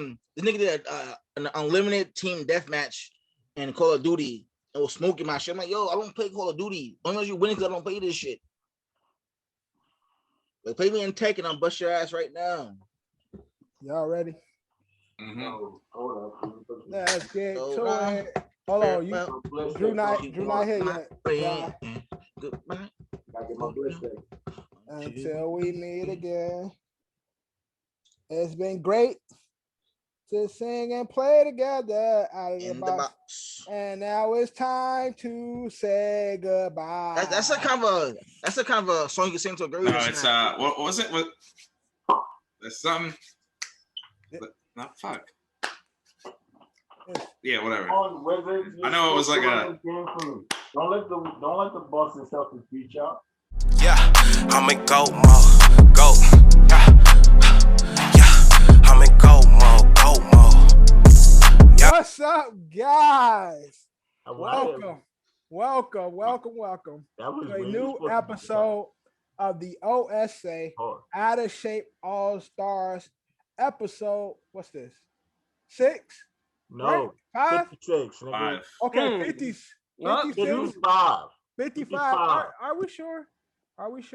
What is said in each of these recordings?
this nigga did an unlimited team deathmatch in Call of Duty. And was smoking my shit. I'm like, yo, I don't play Call of Duty. Only you winning because I don't play this shit. Like, play me in Tekken, I'll bust your ass right now. Y'all ready? Mm-hmm. No, hold up. Let's get to it. Hold on, Drew not here yet. Yeah. Goodbye. Gotta get my blister. Until we meet again. It's been great to sing and play together out of the box. And now it's time to say goodbye. That's a kind of a song you can sing to a girl. No, it's what was it? What? There's some. Not fuck. Yeah, whatever. I know it was like a. Don't let the boss himself reach out. Yeah, I'm in go mode, go. Yeah, I'm in go mode, go mode. Yeah. What's up, guys? Welcome to a new episode of the OSA Out of Shape All-Stars episode. What's this? 6? No, right? 56. Five. Okay, 56. 55. Are we sure?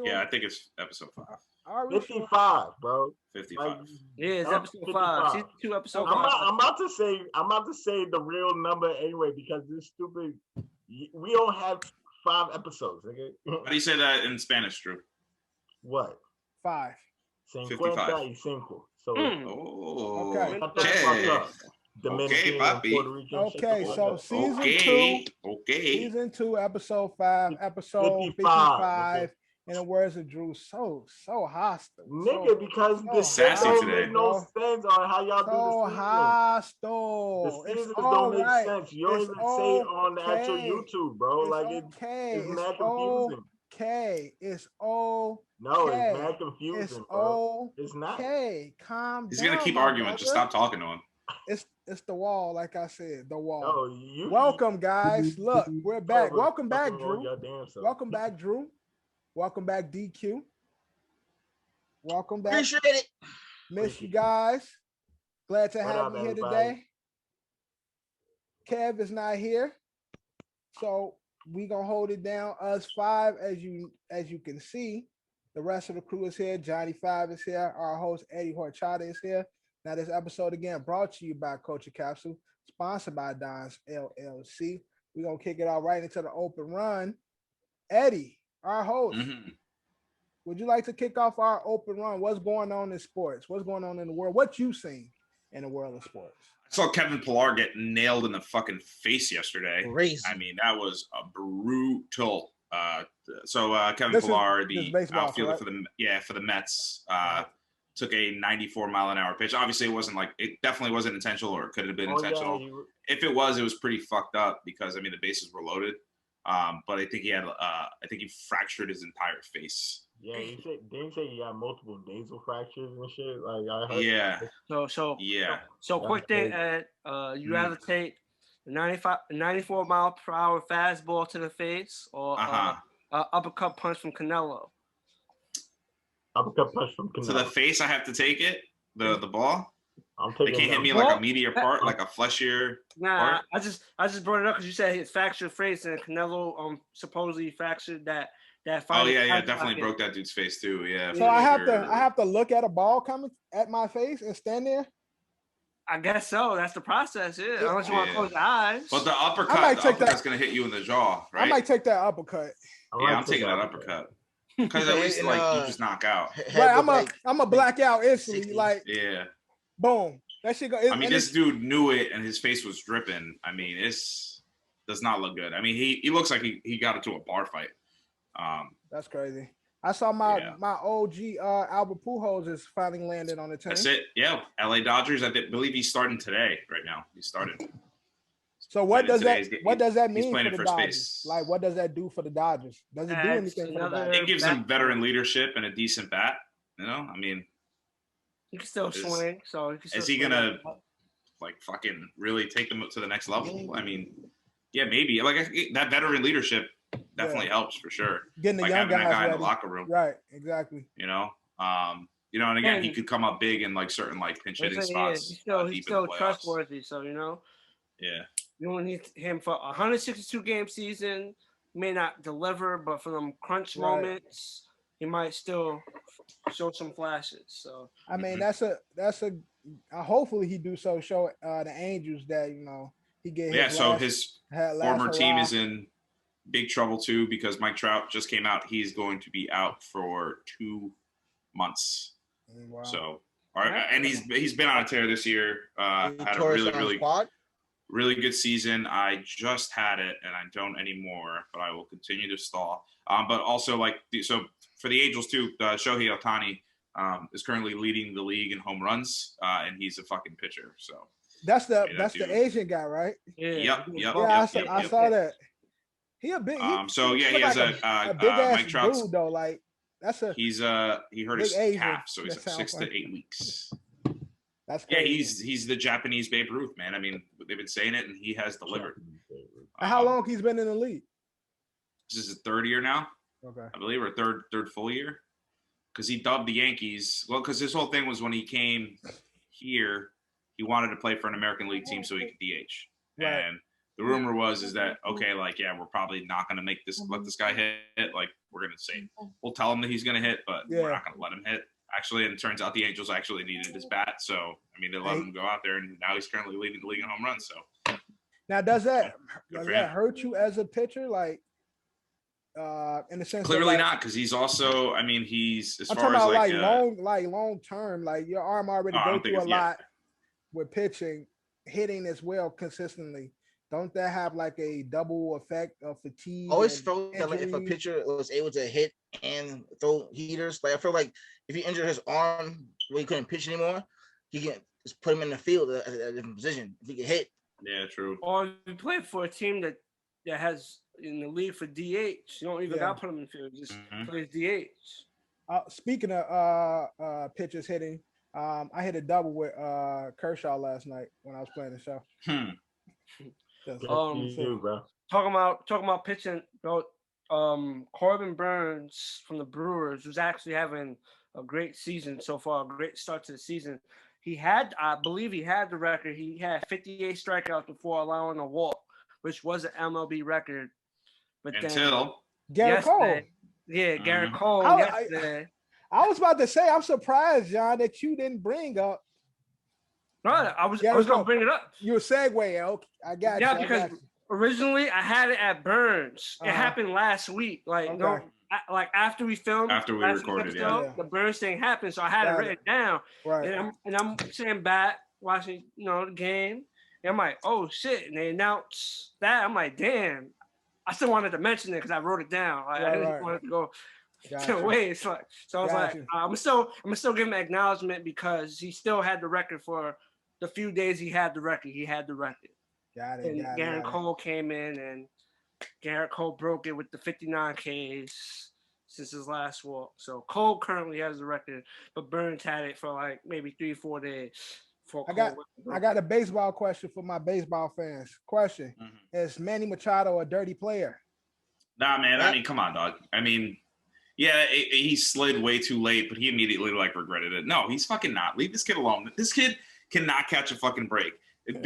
Yeah, I think it's episode 5. Are we 55, sure? bro. 55. Yeah, it's episode 5. Season 2, episode 5. I'm about to say the real number anyway because this stupid. We don't have 5 episodes. Okay. How do you say that in Spanish, Drew? What? 5. 55. So. Okay. Dominican, papi. Puerto Rican. Okay, so season 2, episode 5, episode 55. In the words of Drew, so hostile. Nigga, because this don't make no sense on how y'all do this. Hostile. The seasons don't make sense. You don't even say it on the actual YouTube, bro. It's like it's mad confusing. It's okay. No, it's mad confusing, bro. It's not. Okay, calm down. He's gonna keep arguing. Brother. Just stop talking to him. It's the wall, like I said, the wall. No, welcome, guys. Look, we're back. Welcome back, Drew. Welcome back, Drew. Welcome back, DQ. Welcome back. Appreciate it. Miss you guys. Glad to have you here today. Kev is not here, so we gonna hold it down. Us 5, as you can see. The rest of the crew is here. Johnny 5 is here. Our host Eddie Horchata is here. Now, this episode again brought to you by Culture Capsule, sponsored by Don's LLC. We're gonna kick it out right into the open run. Eddie, our host, would you like to kick off our open run? What's going on in sports? What's going on in the world? What you seen in the world of sports? I saw Kevin Pillar get nailed in the fucking face yesterday. Crazy. I mean, that was a brutal. Kevin Pillar, the outfielder for the Mets, took a 94-mile-an-hour pitch. Obviously, it definitely wasn't intentional, or it could have been intentional. Yeah, if it was pretty fucked up because, I mean, the bases were loaded. But I think he fractured his entire face. Yeah, didn't say he had multiple nasal fractures and shit. Like I heard. Yeah. So quick thing, Ed. You rather take 94 mile per hour fastball to the face or uppercut punch from Canelo? Uppercut punch from Canelo. To the face, I have to take it. The ball. They can't hit me like a meatier part, like a fleshier part. I just brought it up because you said his fractured face, and Canelo supposedly fractured that. Oh yeah, definitely broke that dude's face too. Yeah. So I have to look at a ball coming at my face and stand there. I guess so. That's the process. Yeah. Unless you want to close your eyes. But the uppercut's going to hit you in the jaw, right? I might take that uppercut. Yeah, I'm taking that uppercut. Because at least you just knock out. Right, I'm a black out instantly. Boom. That shit go. This dude knew it, and his face was dripping. I mean, does not look good. I mean, he looks like he got into a bar fight. That's crazy. I saw my OG Albert Pujols is finally landed on the team. That's it. Yeah, LA Dodgers. I believe he's starting today. Right now, he started. So what does that mean for the Dodgers? Space. Like, what does that do for the Dodgers? Does it do anything for the Dodgers? It gives them veteran leadership and a decent bat. You know, I mean, he can still swing. So is he gonna fucking really take them to the next level? I mean, yeah, maybe. That veteran leadership definitely helps for sure. Getting the young having guys that guy ready. in the locker room, right? Exactly. You know, You know, and again, he could come up big in like certain like pinch hitting spots. He's still trustworthy. So Yeah. You don't need him for a 162 game season. He may not deliver, but for them crunch moments, he might still show some flashes. So I mean, that's a hopefully he do so. Show the Angels that he get. His former team is in big trouble too because Mike Trout just came out. He's going to be out for 2 months. Wow. So, and he's been on a tear this year. Had a really good season. I just had it, and I don't anymore, but I will continue to stall. But also, for the Angels too, Shohei Ohtani is currently leading the league in home runs, and he's a fucking pitcher. So that's the Asian guy, right? Yeah. Yep. I saw that. He a big. He has a big ass Mike Trout's dude though. Like he hurt his calf, so he's 6 to 8 weeks. That's crazy. He's the Japanese Babe Ruth, man. I mean, they've been saying it, and he has delivered. How long he's been in the league? This is his 3rd year now, okay, I believe, or third full year, because he dubbed the Yankees. Well, because his whole thing was when he came here, he wanted to play for an American League team so he could DH, and the rumor was that we're probably not going to let this guy hit. Like, we're going to say we'll tell him that he's going to hit, but we're not going to let him hit. Actually, and it turns out the Angels actually needed his bat. So, I mean, they let him go out there, and now he's currently leading the league in home runs. So, now does that hurt you as a pitcher? Like, in the sense clearly not, because he's also, I mean, he's as far as long term, like your arm already go through a lot with pitching, hitting as well consistently. Don't that have like a double effect of fatigue? I always felt that if a pitcher was able to hit and throw heaters, like I feel like if he injured his arm where he couldn't pitch anymore, he can just put him in the field at a different position. If he can hit. Yeah, true. Or you play for a team that has in the league for DH. You don't even got to put him in the field. Just plays DH. Speaking of pitchers hitting, I hit a double with Kershaw last night when I was playing the show. Talking about pitching, Corbin Burns from the Brewers, who's actually having a great season so far, a great start to the season. I believe he had the record. He had 58 strikeouts before allowing a walk, which was an MLB record. But until Garrett Cole. Yeah, Garrett Cole yesterday. I was about to say, I'm surprised, John, that you didn't bring up. Right, I was going to bring it up. You're a segue. Okay, I got you. Yeah, because originally I had it at Burns. It happened last week. After we filmed. After we recorded, the Burns thing happened, so I had it written down. Right. And I'm sitting back watching, the game. And I'm like, oh shit! And they announced that. I'm like, damn. I still wanted to mention it because I wrote it down. I didn't want it to go to waste. So I was like, I'm still giving him acknowledgement because he still had the record for the few days he had the record. He had the record. Got it. And Garrett Cole came in, and Garrett Cole broke it with the 59 Ks since his last walk. So Cole currently has the record, but Burns had it for like maybe 3-4 days. I got a baseball question for my baseball fans. Question: Is Manny Machado a dirty player? Nah, man. I mean, come on, dog. I mean, yeah, he slid way too late, but he immediately regretted it. No, he's fucking not. Leave this kid alone. This kid cannot catch a fucking break.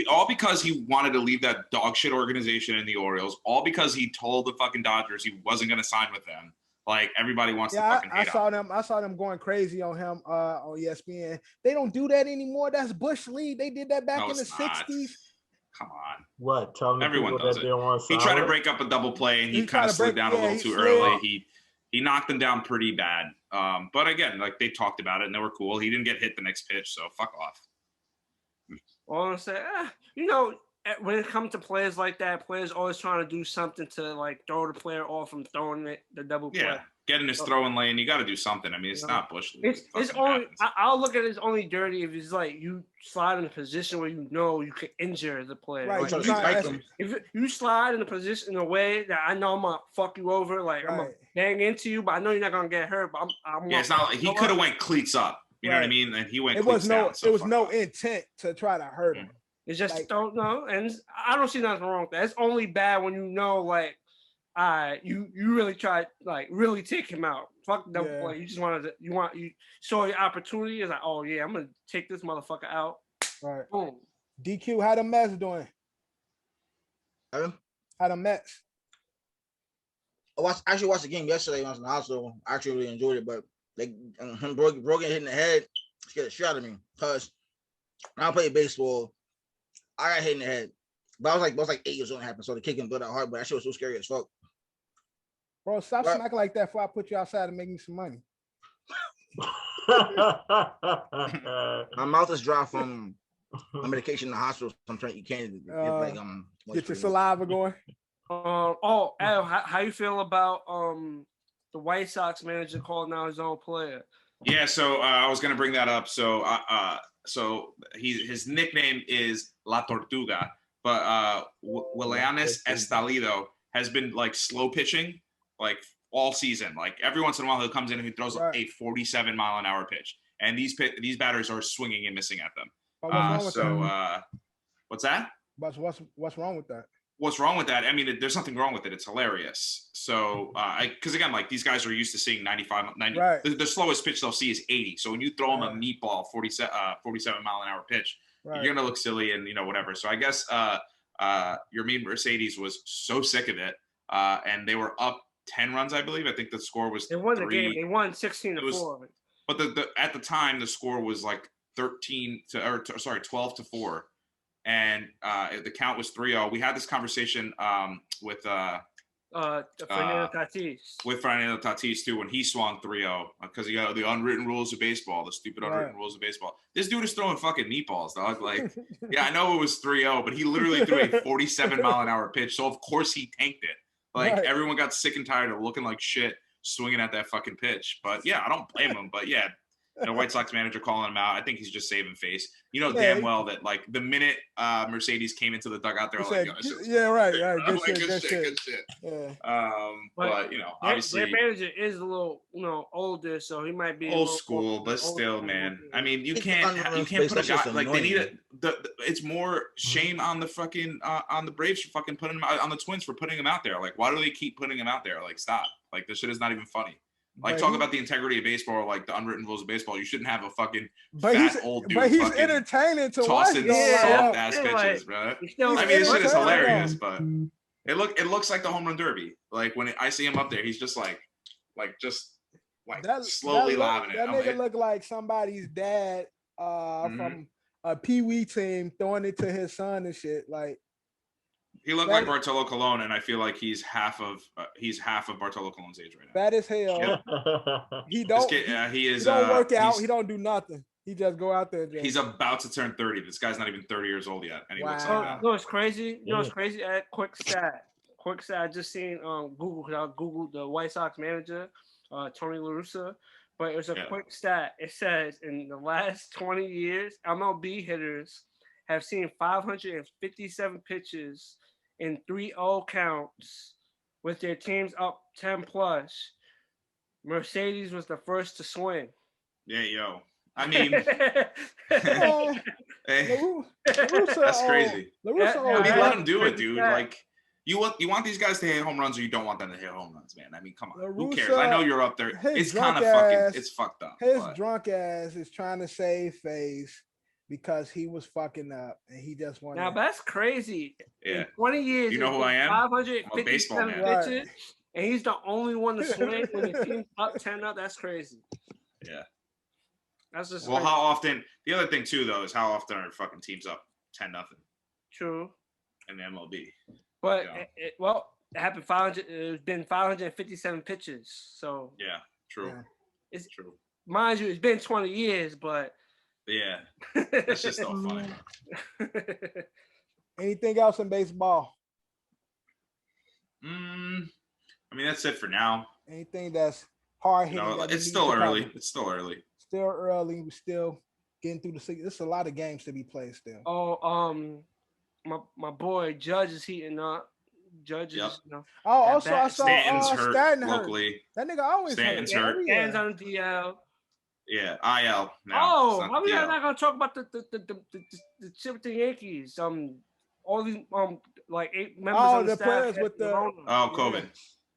All because he wanted to leave that dog shit organization in the Orioles. All because he told the fucking Dodgers he wasn't going to sign with them. Like, everybody wants to fucking hate him. I saw them going crazy on him on ESPN. They don't do that anymore. That's Bush League. They did that back in the 60s. Come on. What? Tell them everyone does that it. They don't want to he tried to break up a double play, and he kind of slid down a little too early. He knocked them down pretty bad. But again, like, they talked about it, and they were cool. He didn't get hit the next pitch, so fuck off. Well, I'm saying, when it comes to players like that, players always trying to do something to like throw the player off from throwing the double play. Yeah, get in his throwing lane. You got to do something. I mean, it's not Bush League. It's only. I'll look at it as only dirty if it's like you slide in a position where you could injure the player. Right. Like, if you slide in a position in a way that I know I'm gonna fuck you over, like I'm gonna bang into you, but I know you're not gonna get hurt. But I'm it's not like he could have went cleats up. You know what I mean? And he went. Cleats down. There was no intent to try to hurt him. It's just don't know, and I don't see nothing wrong with that. It's only bad when like you really tried, like, really take him out. Fuck double play. You just you saw your opportunity. It's like, oh yeah, I'm gonna take this motherfucker out. Right. Boom. DQ, how the Mets doing? How the Mets? I actually watched the game yesterday when I was in the hospital. I actually really enjoyed it, but like him Brogan hitting the head scared the shit out of me. Cause when I played baseball, I got hit in the head. But I was like 8 years old when it happened, so the kick and blood out hard, but that shit was so scary as fuck. Bro, stop smacking like that before I put you outside and make me some money. My mouth is dry from medication in the hospital. Sometimes you can't get your saliva going. Al, how you feel about the White Sox manager calling out his own player? Yeah, so I was gonna bring that up. So his nickname is La Tortuga, but Willianis Estalido has been like slow pitching like all season. Like every once in a while, he comes in and he throws a 47-mile-an-hour pitch, and these batters are swinging and missing at them. What's wrong with that? What's that? What's wrong with that? What's wrong with that? I mean, there's something wrong with it. It's hilarious. So, because again, like these guys are used to seeing 95, 90. Right. The slowest pitch they'll see is 80. So when you throw them a meatball, 47 mile an hour pitch, you're gonna look silly and whatever. So I guess your mean Mercedes was so sick of it, and they were up 10 runs, I believe. I think the score was. They won the game. They won 16-4. But at the time the score was like 12-4. And the count was 3-0. We had this conversation with Fernando Tatis too when he swung 3-0 because the unwritten rules of baseball, the stupid unwritten rules of baseball. This dude is throwing fucking meatballs, dog. Like, yeah, I know it was 3-0, but he literally threw a 47-mile-an-hour pitch, so of course he tanked it. Like everyone got sick and tired of looking like shit swinging at that fucking pitch. But yeah, I don't blame him. But yeah. White Sox manager calling him out. I think he's just saving face. Damn well that like the minute Mercedes came into the dugout, they're like, good shit. Yeah. But obviously their manager is a little older, so he might be old school, but still, man. I mean, you can't put a guy like they need it's more shame on the fucking on the Braves for fucking putting him out, on the Twins for putting him out there. Like, why do they keep putting him out there? Like, stop. Like, this shit is not even funny. Like, talk about the integrity of baseball, like the unwritten rules of baseball. You shouldn't have a fucking fat old dude. But he's entertaining to watch. Tossing soft ass pitches, bro. I mean, this shit is hilarious, but it looks like the home run derby. Like when I see him up there, he's just like slowly lobbing it. That nigga look like somebody's dad from a pee-wee team throwing it to his son and shit. Like. He looked like Bartolo Colon, and I feel like he's half of Bartolo Colon's age right now. Fat as hell. Yep. He don't. He is. He don't work out. He don't do nothing. He just go out there. He's about to turn 30. This guy's not even 30 years old yet, and he looks like that. You know what's crazy? Quick stat. I just seen Google, because I Googled the White Sox manager, Tony La Russa, but it was a quick stat. It says in the last 20 years, MLB hitters have seen 557 pitches in 3-0 counts with their teams up 10+. Mercedes was the first to swing. Yeah, yo. I mean, that's crazy. Let him do it, dude. Like, you want these guys to hit home runs, or you don't want them to hit home runs, man. I mean, come on. Who cares? I know you're up there. It's kind of it's fucked up. His drunk ass is trying to save face because he was fucking up and he just wanted. Now that's crazy. Yeah. In 20 years, you know who I am? 557 pitches, and he's the only one to swing when the team's up 10-0. That's crazy. Yeah. That's just crazy. How often? The other thing too, though, is how often are fucking teams up 10-0? True. In the MLB. But it happened 500. It's been 557 pitches. So yeah, true. Yeah. It's true. Mind you, it's been 20 years, but. Yeah, that's just so funny. Anything else in baseball? I mean, that's it for now. Anything that's hard hitting? It's still early. Still early. We're still getting through the season. There's a lot of games to be played still. My boy Judge is heating up. Judge is. Also I saw Stanton's hurt Stanton locally. That nigga always Stanton's hurt. Stanton's on the DL. Yeah, IL. How are we not gonna talk about the shit with the Yankees? all these like 8 members on the staff players with the COVID.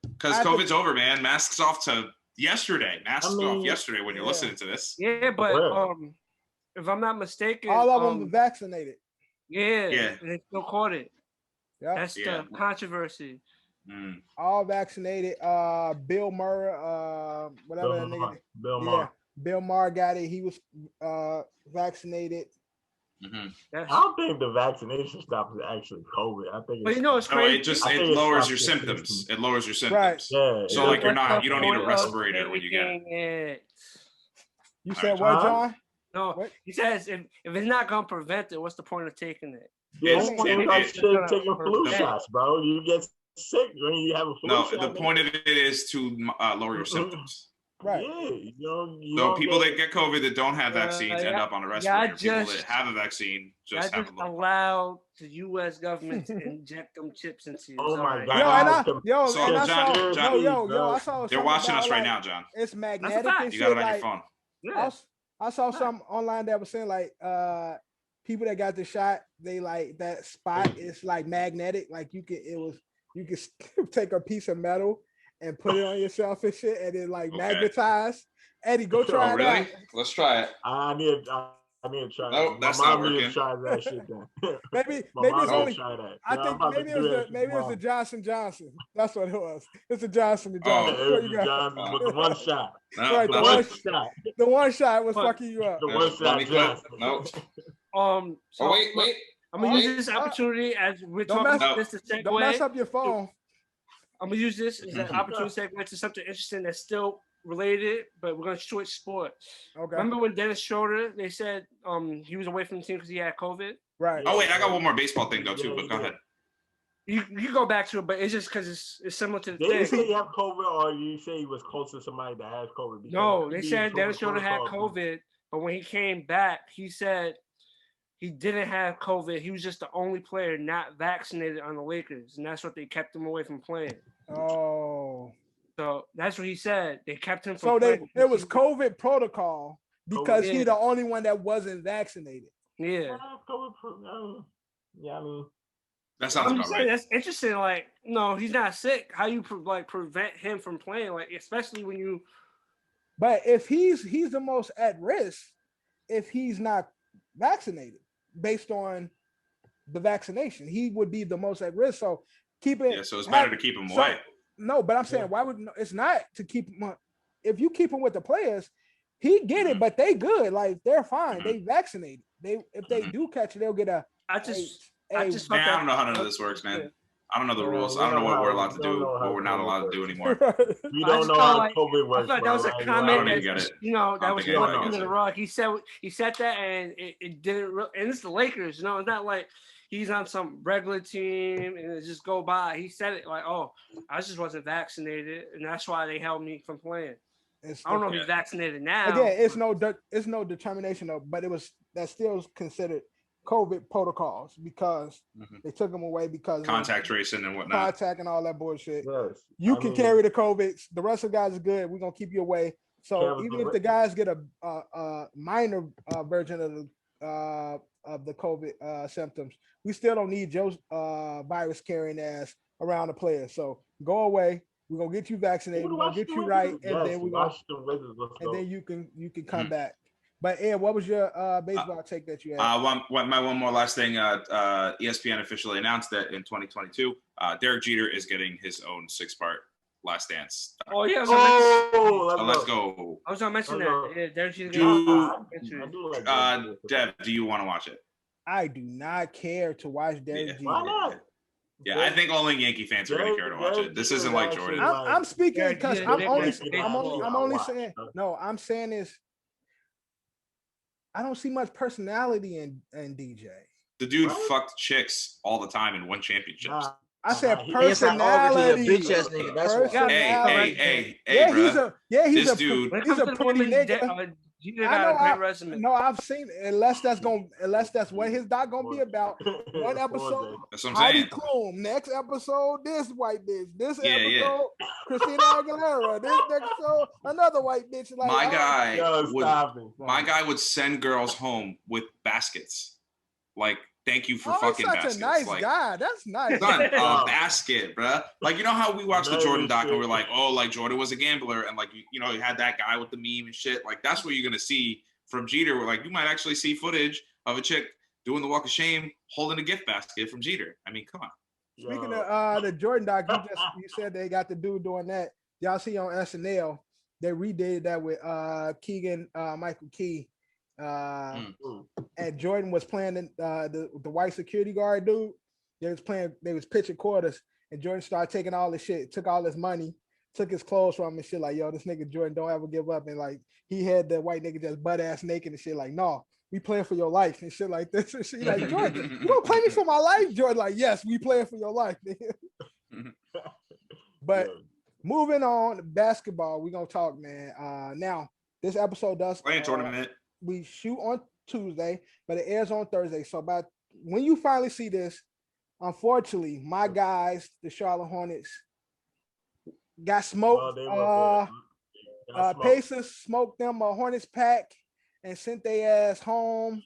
Because COVID's over, man. Masks off to yesterday. Masks off yesterday when you're listening to this. Yeah, but if I'm not mistaken, all of them were vaccinated. Yeah, and they still caught it. Yeah, that's the controversy. All vaccinated. Bill Murray, whatever that nigga. Bill Maher got it. He was vaccinated. I don't think the vaccination stuff is actually COVID. I think, but it's crazy. It lowers your symptoms. It lowers your symptoms. Right. Yeah, so like you don't need a respirator when you get it. You said what, John? No, what? He says if it's not gonna prevent it, what's the point of taking it? Taking flu shots, bro. You get sick when you have a flu shot. No, the point of it is to lower your symptoms. Right. Yeah, so people that get COVID that don't have vaccines end up on a respirator. People that have a vaccine just have a allowed the U.S. government to inject them chips into you. Oh my God! I saw. They're watching us right now, John. It's magnetic. You got it on your phone. Yeah. I saw something online that was saying like people that got the shot, they like that spot is like magnetic. Like you could take a piece of metal and put it on yourself and shit, and then like magnetize. Eddie, go try it out. Let's try it. I need to try. Nope, that's not working. Try that shit then. maybe it's only. Try that. I think maybe it's the Johnson. That's what it was. It's the Johnson & Johnson. It was the Johnson with the one shot. Right, the one shot was fucking you up. The one shot. Nope. So wait. I'm gonna use this opportunity as we're talking about this to segue. Don't mess up your phone. I'm gonna use this as an opportunity to segue to something interesting that's still related, but we're gonna switch sports. Okay. Remember when Dennis Schroeder, they said he was away from the team because he had COVID? Right. Oh wait, I got one more baseball thing though too, but go ahead. You go back to it, but it's just because it's similar to the thing. Did you say he had COVID, or you say he was close to somebody that has COVID? No, they said Dennis Schroeder had COVID, but when he came back, he said he didn't have COVID. He was just the only player not vaccinated on the Lakers, and that's what they kept him away from playing. Oh. So that's what he said. They kept him from playing. It was COVID protocol because he's the only one that wasn't vaccinated. Yeah. Yeah, I mean. That sounds about right. That's interesting. Like, no, he's not sick. How you prevent him from playing? Like, especially when you. But if he's the most at risk, if he's not vaccinated, based on the vaccination, he would be the most at risk. So so it's better to keep him away. No, but I'm saying why would it's not to keep him? If you keep him with the players, he get it, but they good. Like they're fine. They vaccinated. If they do catch it, they'll get a. I don't know how none of this works, man. I don't know the rules. I don't know what we're allowed to do, what we're not allowed to do anymore. We don't know how COVID works. I thought that was a comment that was put under the rug. He said that, and it didn't. And it's the Lakers, it's not like he's on some regular team and it just go by. He said it like, "Oh, I just wasn't vaccinated, and that's why they held me from playing." I don't know if he's vaccinated now. Again, it's no determination of, but that's still considered COVID protocols because they took them away because contact tracing and whatnot, contact and all that bullshit. Yes. You can carry the COVID. The rest of the guys are good. We're gonna keep you away. So even if the guys get a minor version of the COVID symptoms, we still don't need Joe's virus carrying ass around the players. So go away. We're gonna get you vaccinated. We're gonna get you right, and then you can come back. But Ed, what was your baseball take that you had? One more last thing. ESPN officially announced that in 2022, Derek Jeter is getting his own 6-part Last Dance. Oh yeah. Let's go. I was gonna mention that. Yeah, Derek Jeter. Dev, do you want to watch it? I do not care to watch Derek Jeter. Why not? Yeah, I think only Yankee fans are going to care to watch it. This isn't like Jordan. I'm speaking because I'm only saying. No, I'm saying this. I don't see much personality in DJ. The dude fucked chicks all the time and won championships. I said personality. Hey, he's a dude. He's a pretty nigga. You got a great resume. No, I've seen it. Unless that's what his doc gonna be about. One episode, that's what I'm saying. Klum. Next episode, this white bitch. This episode, Christina Aguilera. This next episode, another white bitch. Like my guy would send girls home with baskets, like thank you for fucking such baskets. A nice like, guy. That's nice. Son, a basket, bruh. Like, you know how we watched the Jordan doc and we're like, oh, like Jordan was a gambler, and like you know, you had that guy with the meme and shit. Like, that's what you're gonna see from Jeter. Where like you might actually see footage of a chick doing the walk of shame, holding a gift basket from Jeter. I mean, come on. Speaking of the Jordan doc, you said they got the dude doing that. Y'all see on SNL, they redid that with Keegan Michael Key. And Jordan was playing the white security guard dude. They was pitching quarters, and Jordan started taking all the shit, took all his money, took his clothes from him and shit. Like, yo, this nigga Jordan don't ever give up. And like, he had the white nigga just butt ass naked and shit. Like, no, we playing for your life and shit like this. And shit like, Jordan, you gonna play me for my life? Jordan, like, yes, we playing for your life, nigga. But moving on to basketball, we gonna talk, man. Now this episode does playing tournament. We shoot on Tuesday, but it airs on Thursday. So about when you finally see this, unfortunately, my guys, the Charlotte Hornets, got smoked. Pacers smoked them a Hornets pack and sent their ass home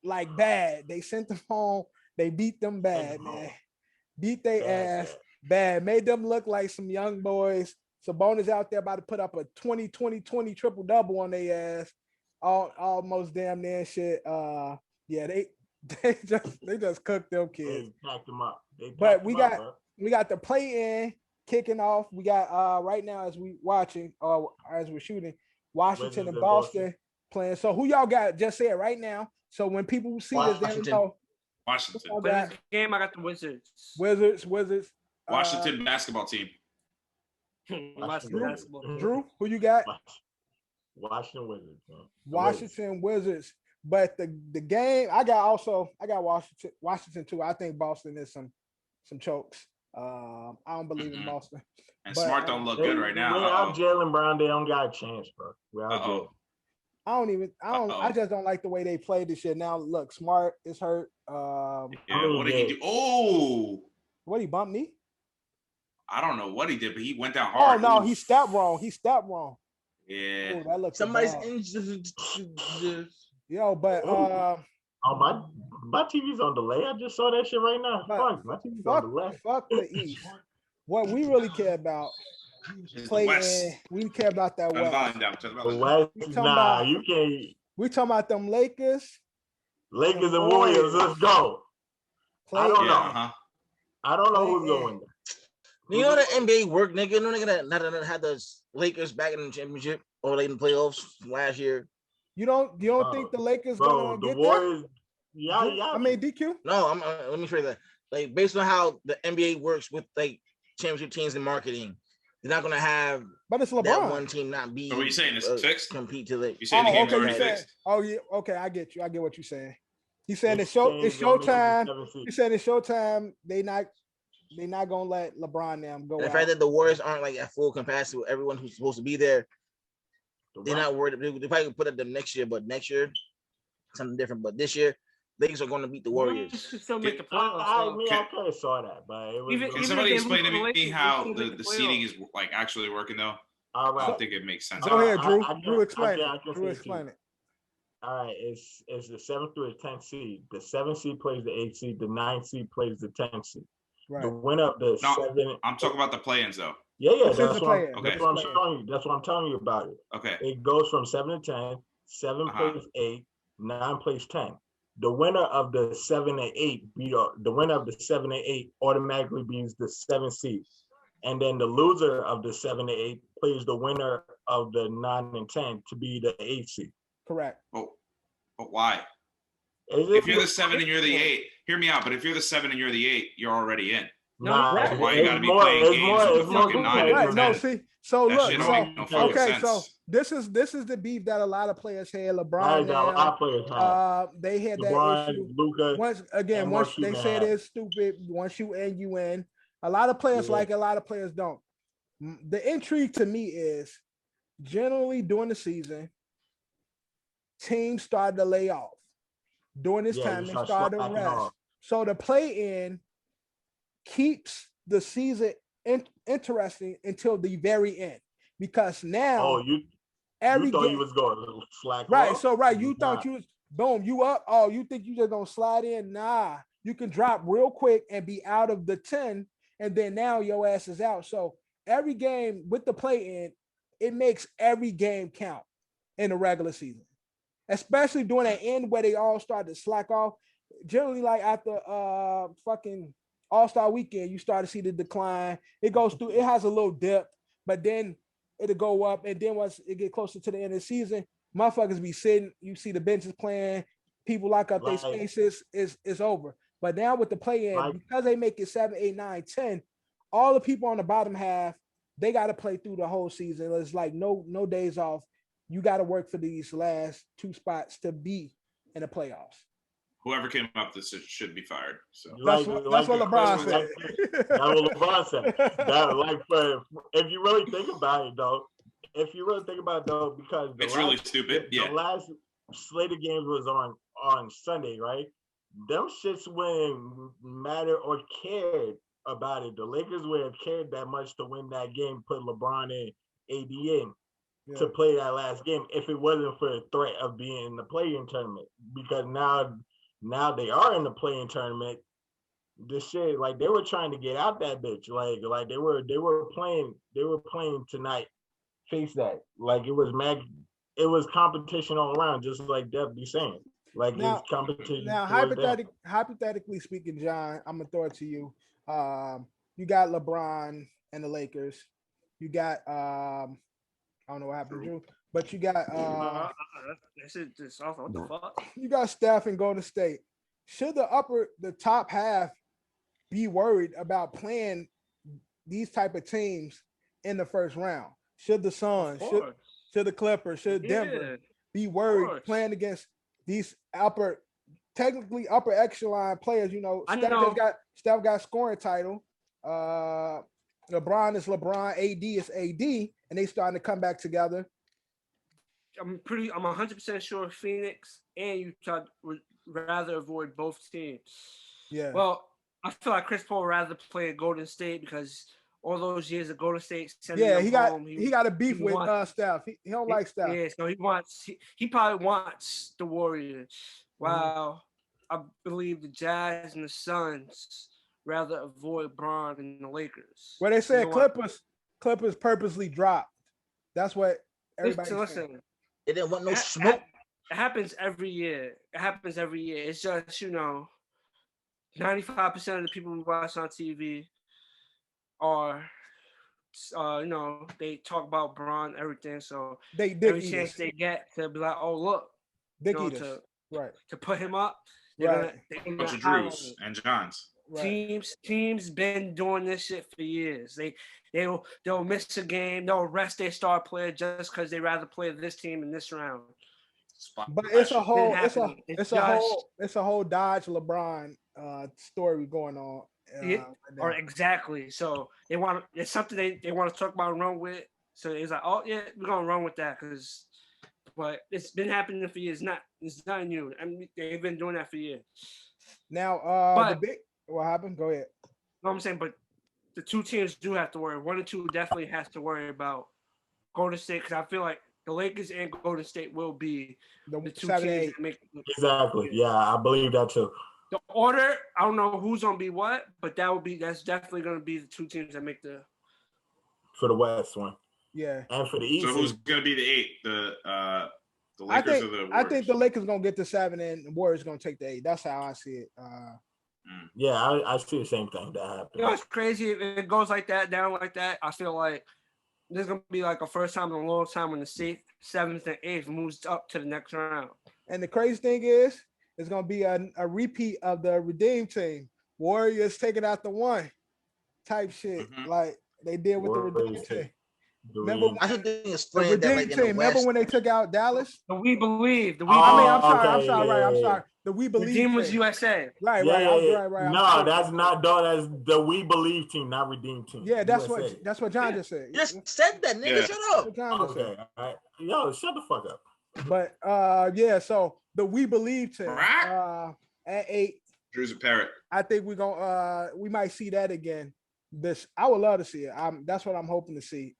like bad. They sent them home. They beat them bad, man. Beat their ass bad. Made them look like some young boys. Sabonis out there about to put up a 20-20-20 triple-double on their ass. Almost damn near shit. Yeah, they just cooked them kids. They packed them up. But we got the play-in kicking off. We got right now as we watching or as we're shooting, Washington and Boston playing. So who y'all got? Just say it right now. So when people see this, they know. Washington. This game, I got the Wizards. Wizards. Washington basketball team. Drew, who you got? Washington Wizards. Washington Wizards. But the game, I got Washington too. I think Boston is some chokes. I don't believe in Boston. And Smart don't look good right now. Without Jaylen Brown, they don't got a chance, bro. I just don't like the way they played this shit. Now look, Smart is hurt. What did he do? Oh, what, he bumped me? I don't know what he did, but he went down hard. Oh no, he stepped wrong. Yeah. Ooh, that looks somebody's injured. Yo, but my TV's on delay. I just saw that shit right now. Fuck, my TV's on delay. Fuck the East. What we really care about, we care about that West. You can't. We talking about them Lakers. Lakers and Warriors. Let's go. I don't know. I don't know who's going there. You know the NBA work, nigga. You know nigga that had the Lakers back in the championship or late in the playoffs last year. You don't think the Lakers gonna get Warriors, there? Yeah. I mean DQ. No, let me phrase that. Like based on how the NBA works with like championship teams and marketing, they're not gonna have. But it's LeBron. That one team not be. So what are you saying? It's fixed. Compete to the. You saying the game's already fixed? Oh yeah. Okay, I get you. I get what you're saying. He said it's showtime. He said it's showtime. They not gonna let LeBron them go. The fact that the Warriors aren't like at full capacity with everyone who's supposed to be there, they're not worried. They probably can put it them next year, but next year something different. But this year, Lakers are going to beat the Warriors. Still make the playoffs. I kind of saw that, but it was, can somebody explain to me how the seeding is like actually working though? All right. I don't think it makes sense. Go ahead, Drew. Drew, explain it. All right, it's the 7th through the 10th seed. The 7th seed plays the 8th seed. The 9th seed plays the 10th seed. Right. The winner of the 7. I'm talking about the play-ins though. Yeah. That's what I'm showing you. That's what I'm telling you about it. Okay. It goes from 7 to 10. 7 plays 8. 9 plays 10. The winner of the 7 and 8 the winner of the 7 and 8 automatically beats the 7th seed. And then the loser of the 7 and 8 plays the winner of the 9 and 10 to be the 8th seed. Correct. But why? If you're the 7 and you're the 8, hear me out. But if you're the 7 and you're the 8, you're already in. Nah, why you gotta be playing games with the fucking 9 and 10? No, see, so look, so this is the beef that a lot of players had. LeBron, they had that issue. Luka, once they said it's stupid. Once you in, you in. A lot of players like it, a lot of players don't. The intrigue to me is generally during the season, teams started to lay off. During this time, they started to rest. So the play-in keeps the season interesting until the very end, because now you thought you was going a little slack. Right. So you thought you was Boom, you up. Oh, you think you just gonna slide in? Nah, you can drop real quick and be out of the 10, and then now your ass is out. So every game with the play-in, it makes every game count in the regular season, especially during that end where they all start to slack off. Generally, like after fucking All-Star weekend, you start to see the decline. It goes through, it has a little dip, but then it'll go up. And then once it get closer to the end of the season, motherfuckers be sitting, you see the benches playing, people lock up their spaces, it's over. But now with the play-in, because they make it 7, 8, 9, 10, all the people on the bottom half, they got to play through the whole season. It's like no days off. You got to work for these last 2 spots to be in the playoffs. Whoever came up with this should be fired. So that's what LeBron said. That's what LeBron said. If you really think about it, though, because it's really stupid. The last slate of games was on Sunday, right? Them shits wouldn't matter or cared about it. The Lakers would have cared that much to win that game, put LeBron and AD in to play that last game if it wasn't for the threat of being in the play-in tournament. Because now they are in the play-in tournament. This shit, like they were trying to get out that bitch. Like they were playing tonight. Face that. Like it was competition all around, just like Deb be saying. Like it's competition. Now, hypothetically speaking, John, I'm gonna throw it to you. You got LeBron and the Lakers. You got I don't know what happened, Drew, but you got this is just awful. What the fuck? You got Steph and Golden State. Should the top half be worried about playing these type of teams in the first round? Should the Suns, should the Clippers, should Denver be worried playing against these technically upper echelon players? You know, Steph got scoring title. LeBron is LeBron, AD is AD, and they starting to come back together. I'm 100% sure Phoenix and Utah would rather avoid both teams. Yeah. Well, I feel like Chris Paul would rather play at Golden State because all those years of Golden State. He got a beef with Steph. He don't like Steph. Yeah, so he probably wants the Warriors. Wow. I believe the Jazz and the Suns rather avoid Bron than the Lakers. Well, they said Clippers purposely dropped. That's what everybody said. They didn't want no smoke. It happens every year. It's just, 95% of the people we watch on TV are, they talk about Bron, everything. So every chance they get to be like, oh, look, to put him up. They're bunch of Drews and Johns. Right. Teams been doing this shit for years. They'll miss a game. They'll rest their star player just because they rather play this team in this round. But it's a whole Dodge LeBron story going on. Or exactly. So it's something they want to talk about and run with. So it's like, oh yeah, we're gonna run with that but it's been happening for years. It's not new. I mean, they've been doing that for years. Now, what happened? Go ahead. No, I'm saying, but the two teams do have to worry. 1 and 2 definitely has to worry about Golden State because I feel like the Lakers and Golden State will be the two teams that make exactly. Yeah, I believe that too. The order, I don't know who's gonna be what, but that's definitely gonna be the two teams that make for the West one. Yeah, and for the East. So who's gonna be the 8? The Lakers or the Warriors? I think the Lakers gonna get the 7 and the Warriors gonna take the 8. That's how I see it. Yeah, I see the same thing that happened. It's crazy if it goes like that, down like that. I feel like there's gonna be like a first time in a long time when the 7th and 8th moves up to the next round. And the crazy thing is, it's gonna be a repeat of the Redeem team. Warriors taking out the 1 type shit, like they did with the Redeem team. Remember, I think it's funny that like in the West, remember when they took out Dallas? The We Believe. I'm sorry. The We Believe team was USA. Right. No, that's not that's the We Believe team, not Redeem team. Yeah, that's what John just said. Just said that, nigga. Shut up. Okay, all right. Yo, shut the fuck up. But so the We Believe team at 8. Drew's a parrot. I think we might see that again. I would love to see it. That's what I'm hoping to see.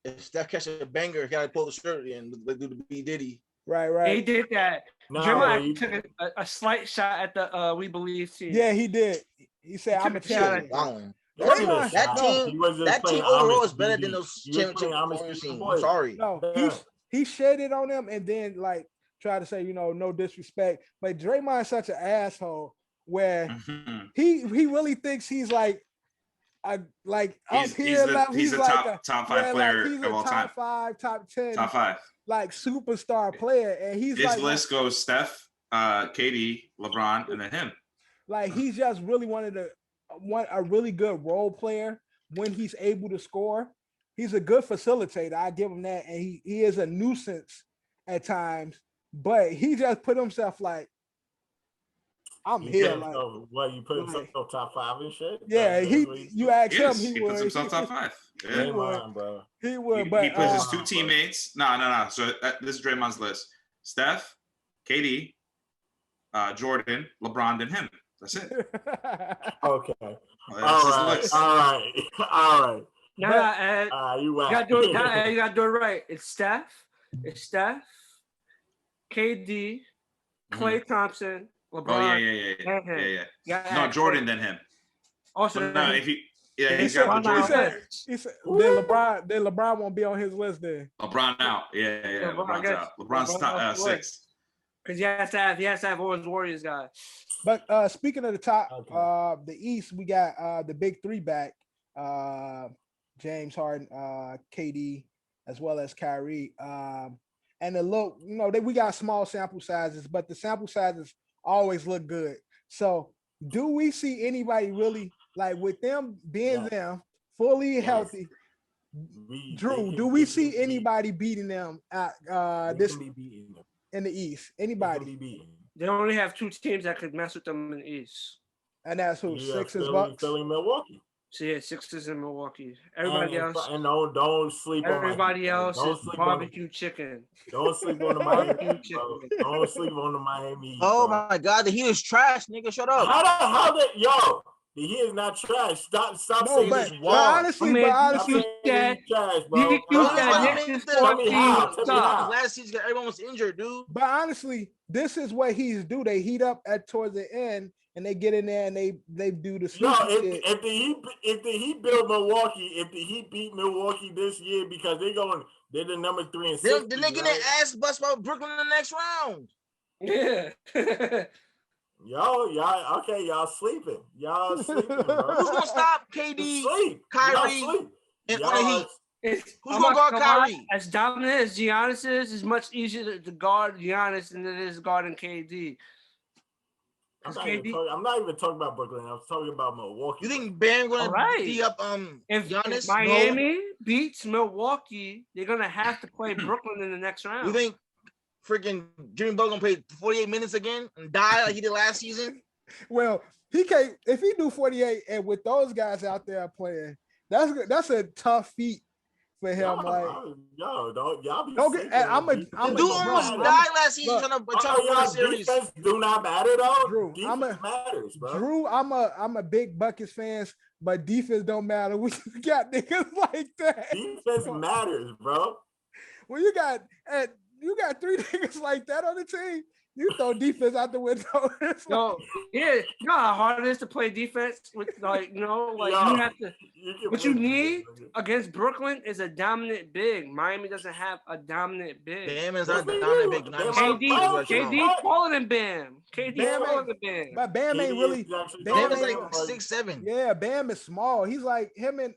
If Steph catches a banger, gotta pull the shirt and do the B Diddy. Right. He did that. No, Draymond took a slight shot at the We Believe team. Yeah, he did. He said, "I'm a champion." That team overall is better than those championship teams. I'm sorry. No, he shaded on them and then like tried to say, no disrespect. But Draymond's such an asshole where he really thinks he's like he's a top 5 player of all time. Top 5, top 10, top 5, like superstar player, and he's his list goes Steph, KD, LeBron, and then him. Like he's just really a really good role player when he's able to score. He's a good facilitator. I give him that, and he is a nuisance at times. But he just put himself like, I'm here. Like, what you put himself top 5 and shit? Yeah, you ask him, he would. Puts himself top 5. Yeah. He would, bro. He would. He puts his 2 teammates. No. So this is Draymond's list: Steph, KD, Jordan, LeBron, and him. That's it. Okay. All right. Now, you gotta do it right. It's Steph, KD, Klay Thompson, LeBron. Oh yeah. No, Jordan then him. Also, no, if he's got Jordan. He said then LeBron won't be on his list then. LeBron out. Yeah. LeBron's out. LeBron's top 6. Because he has to have all his Warriors guys. But speaking of the top, the East, we got the big 3 back. James Harden, KD, as well as Kyrie. And we got small sample sizes, but the sample sizes always look good. So do we see anybody really, like with them being them, fully healthy? Drew, do we see anybody beating them at in the East? Anybody? They only have 2 teams that could mess with them in the East. And that's who? Sixers, Bucks? Philly, Milwaukee. So yeah, Sixers in Milwaukee. Everybody else. And don't sleep everybody on else is barbecue chicken. Don't sleep on the Miami chicken. Don't sleep on the Miami. Oh my God, the Heat is trash, nigga. Shut up. The Heat is not trash. Stop saying this. But honestly, last season everyone was injured, dude. But honestly, this is what Heats do. They heat up towards the end. And they get in there and they do the shit. If the Heat build Milwaukee, if the Heat beat Milwaukee this year because they're the number 3 and 6. Then they get their ass bust by Brooklyn in the next round. Yeah. Y'all sleeping. Y'all sleeping, bro. Who's gonna stop KD, Kyrie, and the Heat? Who's gonna guard Kyrie? As dominant as Giannis is, it's much easier to guard Giannis than it is guarding KD. I'm not even talking about Brooklyn. I'm talking about Milwaukee. You think Bam gonna beat up if Giannis? If Miami beats Milwaukee, they're gonna have to play Brooklyn in the next round. You think freaking Jimmy Butler gonna play 48 minutes again and die like he did last season? Well, he can't. If he do 48 and with those guys out there playing, that's a tough feat for him. Y'all be dude almost died last season on a series. Defense do not matter though. Drew, defense matters, bro. Drew, I'm a big Buckets fan, but defense don't matter. We got niggas like that. Defense matters, bro. When you got 3 niggas like that on the team, you throw defense out the window. You know how hard it is to play defense with you have to. What you need against Brooklyn is a dominant big. Miami doesn't have a dominant big. Bam is not dominant big. KD taller than Bam. KD taller than Bam. But Bam ain't really. Bam is like 6'7". Yeah, Bam is small. He's like him and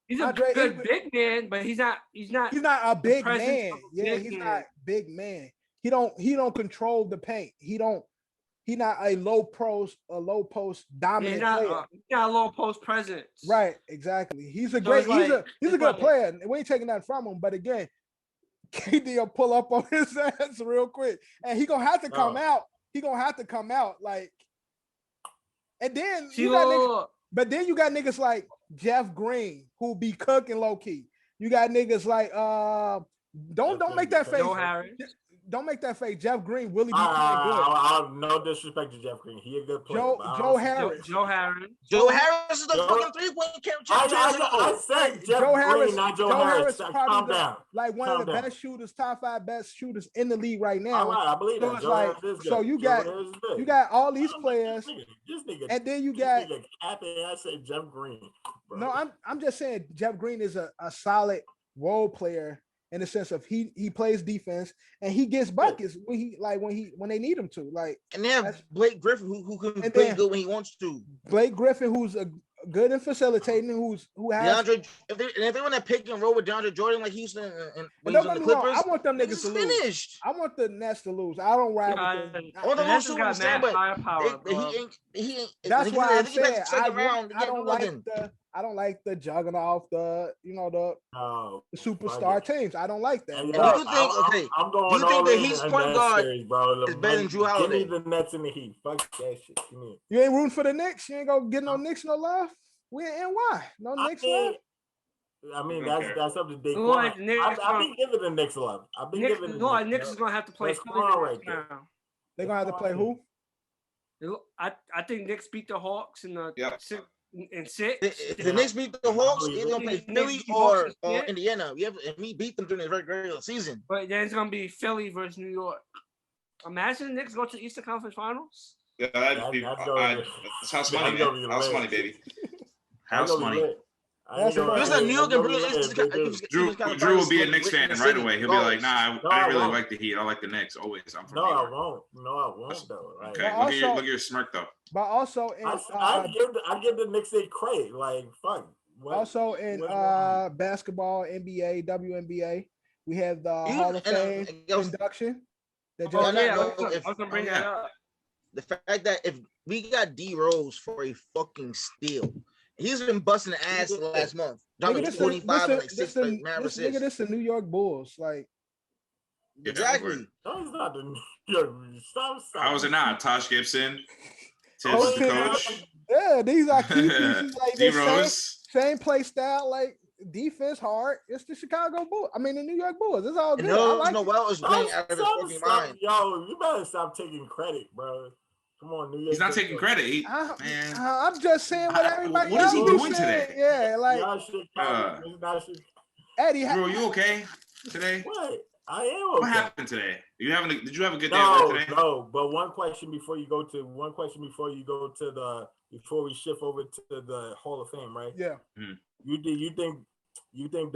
He's a good big man, but he's not a big man. Yeah, he's not big man. He don't control the paint. He not a low post dominant player. He's not a low post presence. Right, exactly. He's a good player. We ain't taking that from him. But again, KD will pull up on his ass real quick. And he gonna have to come out. He gonna have to come out like, and then you got niggas like Jeff Green who be cooking low key. You got niggas like don't make that face. don't make that fake. Jeff Green really be playing good. No disrespect to Jeff Green. He a good player. Joe Harris. Joe Harris. Joe Harris is the fucking 3-point champion. I said Jeff Green, not Joe Harris. Calm down. Like one of the best shooters, top 5 best shooters in the league right now. All right, I believe that. So it's like, so you got all these players, and then you got. I said Jeff Green. Bro. No, I'm just saying Jeff Green is a solid role player in the sense of he plays defense and he gets buckets when they need him to. Like, and they have Blake Griffin who can play good when he wants to. Blake Griffin, who's good in facilitating, who has DeAndre. If they want to pick and roll with DeAndre Jordan like Houston and when no, he was on the Clippers, I want them niggas to lose. I want the Nets to lose. I don't ride with them. I want the Nets to understand, but he ain't. That's why I'm saying I don't like the juggling the superstar teams. I don't like that. Do you think the Heat's point guard is better than Drew Holiday? Give me the Nets and the Heat. Fuck that shit. You ain't rooting for the Knicks? You ain't gonna get no Knicks no love? And why? No Knicks love? I mean, that's up to Daquan. I've been giving the Knicks love. Knicks is gonna have to play right now. They're gonna have to play who? I think Knicks beat the Hawks in the 6. If the Knicks beat the Hawks, they're gonna play Philly or Indiana. We beat them during the regular season. But then it's gonna be Philly versus New York. Imagine the Knicks go to the Eastern Conference Finals. Yeah, that's house money, man. House money, baby. House money. Drew will be a Knicks fan right away. He'll be like, "Nah, I didn't really like the Heat. I like the Knicks always." I'm from New York. I won't though. Right? Okay, look at your smirk though. But also, I give the Knicks a credit. Like, fuck. Also in basketball, NBA, WNBA, we have the Hall of Fame induction. I was gonna bring that up. The fact that if we got D Rose for a fucking steal. He's been busting the ass the last month. Dropping 25 and 6 assists. Nigga, this the New York Bulls. Like, exactly. No, it's not the New York. Stop. How was it not? Tosh Gibson, Tibbs is the coach. Yeah, these are key pieces. Like D Rose. Same play style, like defense hard. It's the Chicago Bulls. I mean, the New York Bulls. It's all good. Noel is playing out of his fucking mind. Yo, you better stop taking credit, bro. Come on, New York. He's not taking credit. Man. I'm just saying what everybody else is doing today. Yeah, like Eddie. Bro, you okay today? What? I am okay. What happened today? Did you have a good day at work today? No, but one question before we shift over to the Hall of Fame, right? Yeah. Mm-hmm. You think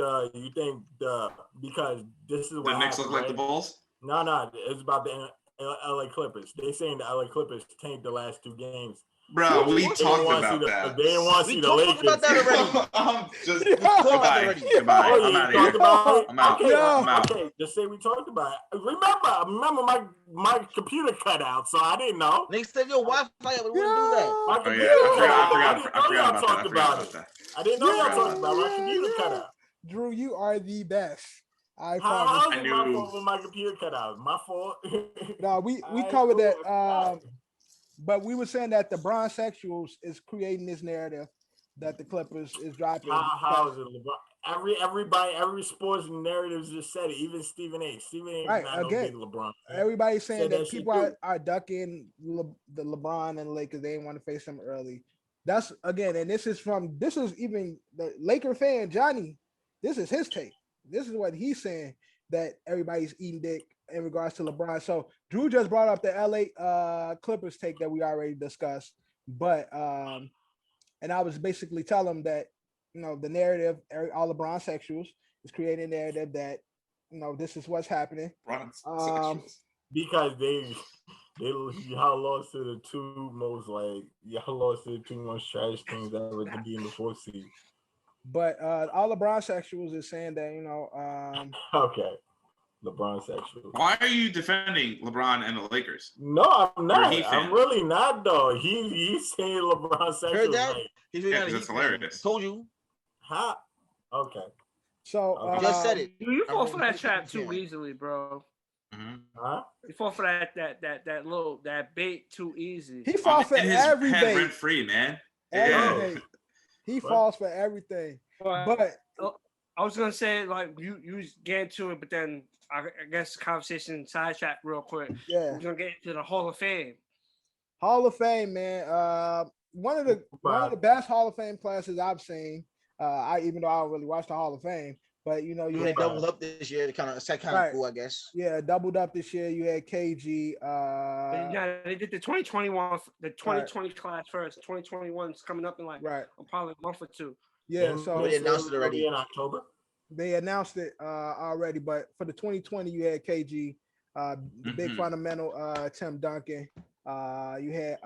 because this is what the Knicks look like the Bulls? No, it's about the LA Clippers. They're saying the LA Clippers tanked the last 2 games. Bro, we talked about that. They didn't want to see the Lakers. We talked about that already. Goodbye. I'm out. Okay, just say we talked about it. Remember my computer cut out, so I didn't know. They said your Wi-Fi, but we wouldn't do that. I forgot about that. I didn't know y'all talked about my computer cut out. Drew, you are the best. I promise. My fault when my computer cut out. My fault. No, we covered that. But we were saying that the Bronzexuals is creating this narrative that the Clippers is dropping. How is it, LeBron? Every sports narrative just said it. Even Stephen A. Right, not again, no big LeBron. Everybody's saying that people are ducking the LeBron and Lakers. They didn't want to face them early. That's again, and this is even the Laker fan Johnny. This is his take. This is what he's saying, that everybody's eating dick in regards to LeBron. So Drew just brought up the LA Clippers take that we already discussed. But and I was basically telling him that, the narrative, all the Bronzexuals is creating a narrative that, this is what's happening. Because y'all lost to the two most trash teams ever to be in the 4th seed. But all the Bronzexuals is saying that, okay. LeBron-sexual. Why are you defending LeBron and the Lakers? No, I'm not. I'm really not, though. He's saying LeBron-sexual. Heard that? Yeah, that's hilarious. Told you. Huh? Okay. So just said it. You fall for that trap too easily, bro. Mm-hmm. Huh? You fall for that bait too easy. He falls for every bait. Rent free, man. Every bait. He falls for everything. But I was gonna say, like, you get into it, but then I guess the conversation sidetrack real quick. Yeah. We're gonna get into the Hall of Fame. Hall of Fame, man. One of the best Hall of Fame classes I've seen. Even though I don't really watch the Hall of Fame, but you know, they doubled up this year. It's kind of cool, I guess. Yeah, doubled up this year. You had KG. Yeah, they did the 2021, the 2020 class first. 2021 is coming up in like probably a month or two. Yeah, so they announced it already in October. They announced it already, but for the 2020, you had KG, the big fundamental, Tim Duncan. You had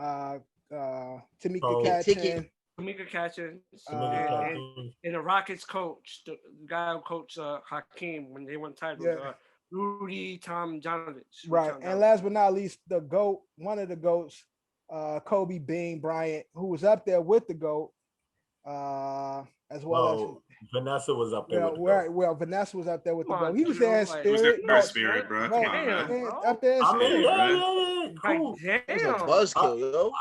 Tamika Catchin. Tamika Catchin, and the Rockets coach, the guy who coached Hakeem when they won titles, Rudy Tomjanovich. Right, and last but not least, the GOAT, one of the GOATs, Kobe Bean Bryant, who was up there with the GOAT, as well as Vanessa was up there. Well, Vanessa was up there with the GOAT. He was there in spirit. He was spirit, bro. Come on, man. Up there in spirit. Cool. Damn. Buzzkill, yo.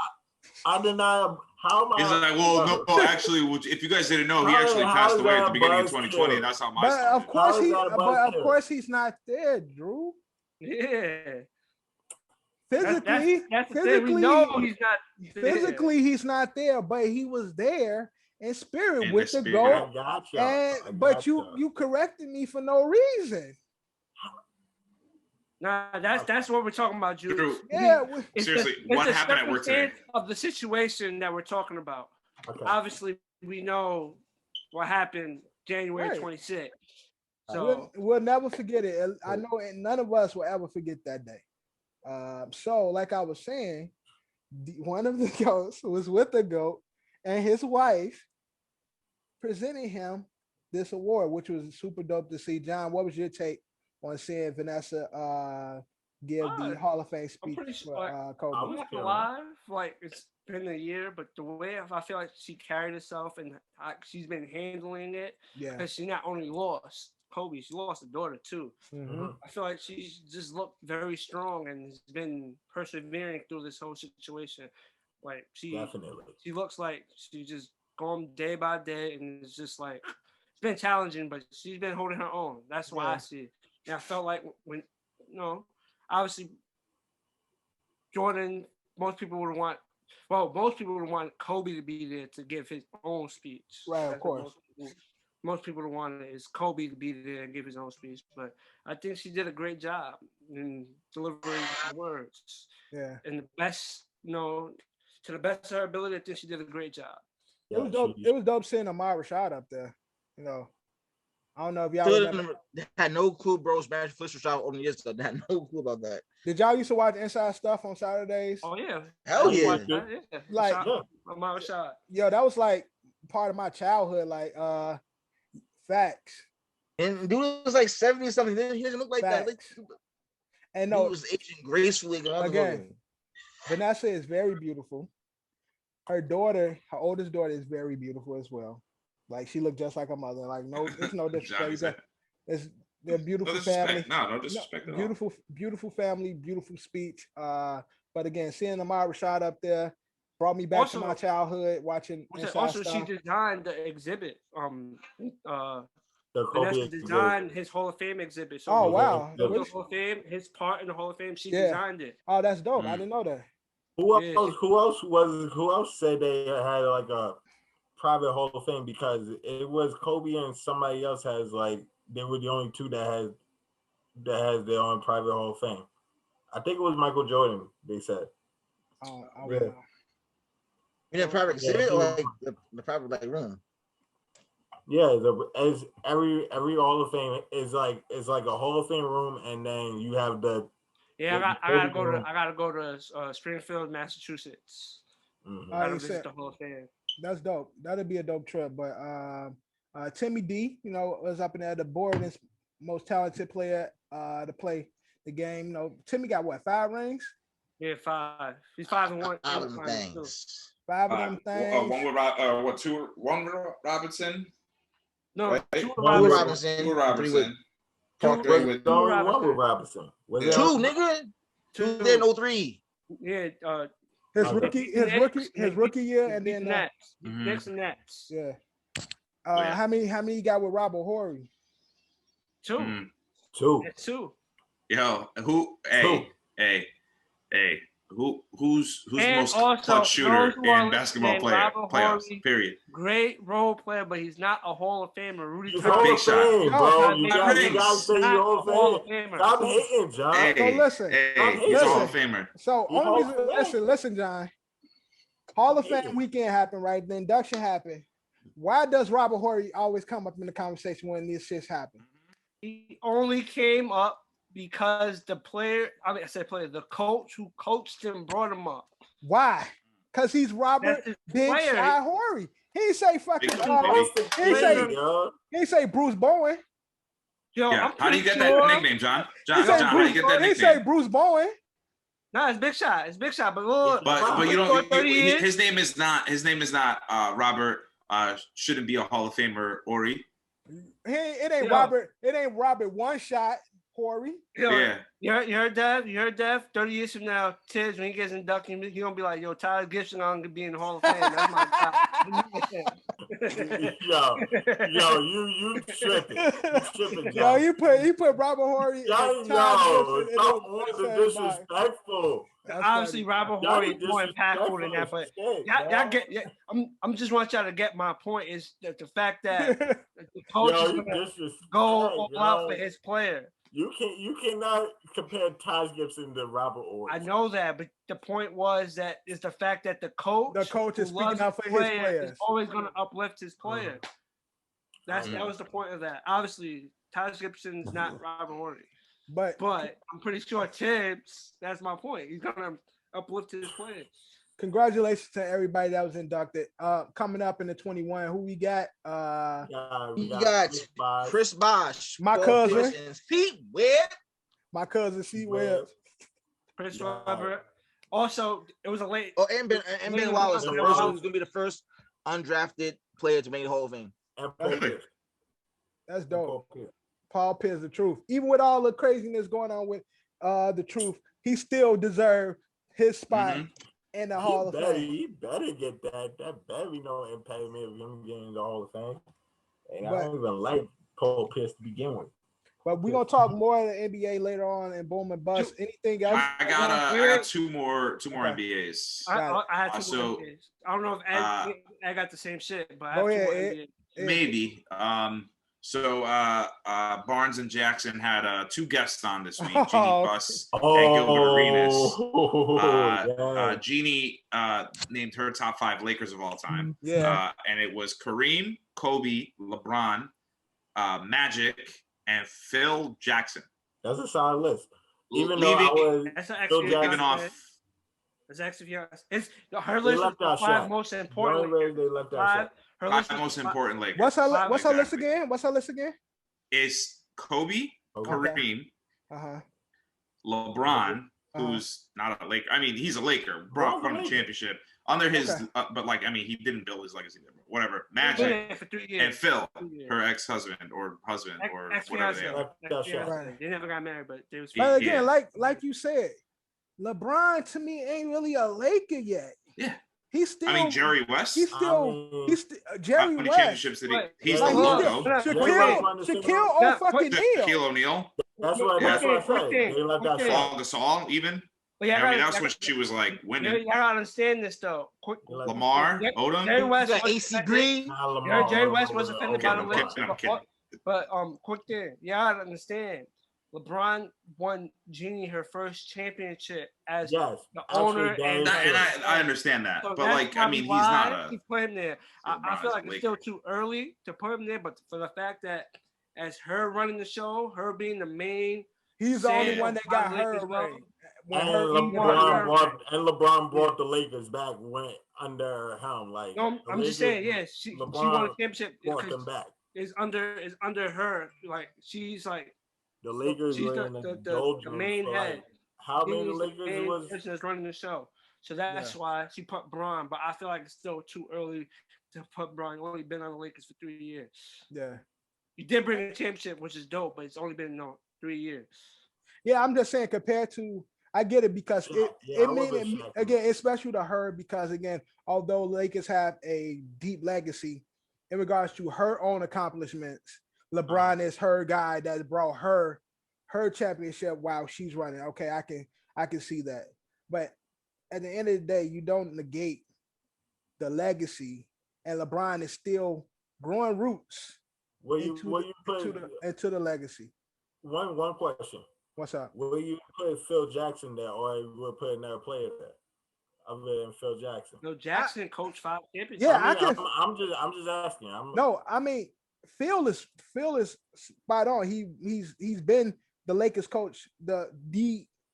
I deny. How am I? He's like, well, no, actually, if you guys didn't know, he actually passed away at the beginning of 2020. That's how my story. Of course, he's not there, Drew. Yeah. Physically, that's the thing. We know he's not there. Physically, he's not there, but he was there in spirit with the GOAT. But you corrected me for no reason. Nah, that's what we're talking about, Drew. Yeah. Seriously, what happened at work today? Of the situation that we're talking about. Okay. Obviously, we know what happened January 26th. So we'll never forget it. I know none of us will ever forget that day. So, like I was saying, one of the GOATs was with the GOAT and his wife presenting him this award, which was super dope to see. John, what was your take on seeing Vanessa give the Hall of Fame speech for Kobe? I'm not alive. Like, it's been a year, but the way I feel like she carried herself and she's been handling it, because she not only lost Kobe, she lost a daughter too. Mm-hmm. I feel like she's just looked very strong and has been persevering through this whole situation. Like she looks like she's just going day by day, and it's just like it's been challenging, but she's been holding her own. That's why I see it. And I felt like when obviously Jordan, most people would want Kobe to be there to give his own speech. Right, of course. Most people would want is Kobe to be there and give his own speech, but I think she did a great job in delivering the words. Yeah. And the best, to the best of her ability, I think she did a great job. It was dope. It was dope seeing Ahmad Rashad up there. I don't know if y'all remember. They had no clue, bro. Spanish Flish Rashad on the yesterday. They had no clue about that. Did y'all used to watch Inside Stuff on Saturdays? Oh yeah, hell yeah. Like Ahmad Rashad. Yo, that was like part of my childhood. Like facts. And dude was like 70 something. He doesn't look like facts. That. Like, and he was aging gracefully. Again, Vanessa is very beautiful. Her oldest daughter, is very beautiful as well. Like she looked just like her mother. Like it's no disrespect. They're a beautiful family. No disrespect. Beautiful family, beautiful speech. But again, seeing Ahmad Rashad up there brought me back to my childhood watching. Also, she designed the exhibit. Vanessa designed his Hall of Fame exhibit. So wow! The Hall of Fame, his part in the Hall of Fame, she designed it. Oh, that's dope! I didn't know that. Who else said they had like a private Hall of Fame? Because it was Kobe and somebody else has like they were the only two that has their own private Hall of Fame. I think it was Michael Jordan. They said. Oh, really? In a private exhibit or like the private room? Yeah, as every Hall of Fame is like a Hall of Fame room, and then you have the. Yeah, I gotta go to Springfield, Massachusetts. Mm-hmm. I gotta visit the Hall of Fame. That's dope. That'd be a dope trip. But Timmy D, was up in there, the board's most talented player to play the game. Timmy got what, 5 rings? Yeah, 5. He's 5 and 1. 5 of them things. 5 of them things. One with Robinson. No, right? 2 with Robinson. 2 with Robinson. One with Robinson. Was 2, nigga. 2 then 03. Yeah. His rookie year, and then Nets. Knicks and Nets. Yeah. How many you got with Robert Horry? 2. 2. Yeah, 2. Yo, who's the most clutch shooter in basketball playoffs? Period. Great role player, but he's not a Hall of Famer. Rudy He's Hall big shot, bro. You got to say you're Hall of Famer. Stop hating, John. So listen, he's a Hall of Famer. So only reason, listen, John. Hall of Fame weekend happened, right? The induction happened. Why does Robert Horry always come up in the conversation when these shits happen? He only came up because the coach who coached him brought him up. Why? Because he's Robert Big Shot Horry. He ain't say fucking he say Bruce Bowen. Yo, yeah. How do you get that nickname, John? John, how do you get that nickname? He say Bruce Bowen. No, it's Big Shot. It's Big Shot. But you don't. His name is not Robert. Shouldn't be a Hall of Famer, Horry. It ain't Robert. It ain't Robert One Shot Horry. Yeah. You heard that? 30 years from now, Tibbs, when he gets inducted, he gonna be like, yo, Tyler Gibson gonna be in the Hall of Fame. That's my guy. you tripping. Yo, you put Robert Horry. Stop disrespectful. Obviously, Robert Horry is more impactful than that, but y'all get. Yeah, I'm just want y'all to get my point. Is that the fact that the coach is gonna go all out for his player. You cannot compare Taj Gibson to Robert Horry. I know that, but the point was that is the fact that the coach is speaking out for his players. Is always going to uplift his player. That was the point of that. Obviously, Taj Gibson's not Robert Horry, but I'm pretty sure Tibbs. That's my point. He's going to uplift his players. Congratulations to everybody that was inducted. Coming up in the 21, who we got? We got Chris Bosh, my cousin, Pete Webb, my cousin C Webb, Chris Webber. Also, it was a late. Oh, and Ben Wallace, the first one who's gonna be the first undrafted player to make the Hall of Fame. That's dope. Paul Pierce, the truth. Even with all the craziness going on with the truth, he still deserved his spot. In the Hall of Fame. He better get that. That better be no impediment of him getting the Hall of Fame. And I don't even like Paul Pierce to begin with. But we're gonna talk more of the NBA later on in Boom and Bust. Anything else? I got two more NBAs. I had two more NBAs. I don't know if I got the same shit, but I have two more NBAs. Maybe. So Barnes and Jackson had two guests on this week, Jeannie Buss and Gilbert Arenas. Jeannie named her top 5 Lakers of all time. And it was Kareem, Kobe, LeBron, Magic, and Phil Jackson. That's a solid list. Even though I was leaving off. It's actually it's her list of the 5 most important. They left out her list most important Lakers. What's her list again? It's Kobe, Kareem, LeBron, who's not a Laker. I mean, he's a Laker. Brought from the championship under his, but he didn't build his legacy. Whatever. Magic and Phil, her ex-husband or husband or whatever they are. They never got married, but they was. But again, like you said, LeBron to me ain't really a Laker yet. Yeah. He's still. I mean, Jerry West. He's still. Jerry West. Championships did he? He's the logo. Shaquille Shaquille O'Neal. That's what I said. They left that Paul Gasol even. But that's when she was like winning. You gotta understand this though. Lamar Odom. Jerry West. AC Green. Jerry West was offended by the Lakers. But quick thing. You gotta understand. LeBron won Jeannie her first championship as the owner, and I understand that, so but he's not. He put him there. I feel like it's still too early to put him there, but for the fact that as her running the show, her being the main, he's the only one that got her. LeBron brought the Lakers back under him. I'm just saying, she won a championship. Brought them back. Is under her. Like she's like. The Lakers were in the main head. How many Lakers was? Person that's running the show. So that's why she put Bron. But I feel like it's still too early to put Bron. Only been on the Lakers for 3 years. Yeah. You did bring a championship, which is dope, but it's only been 3 years. Yeah, I'm just saying compared to, I get it because it made it, again, it's special to her because again, although Lakers have a deep legacy in regards to her own accomplishments, LeBron is her guy that brought her her championship while she's running. Okay, I can see that. But at the end of the day, you don't negate the legacy, and LeBron is still growing roots into the legacy. One question. What's up? Will you put Phil Jackson there, or will put another player there other than Phil Jackson? Phil Jackson coached 5 championships. Yeah, I'm just asking. Phil is spot on. He's been the Lakers coach, the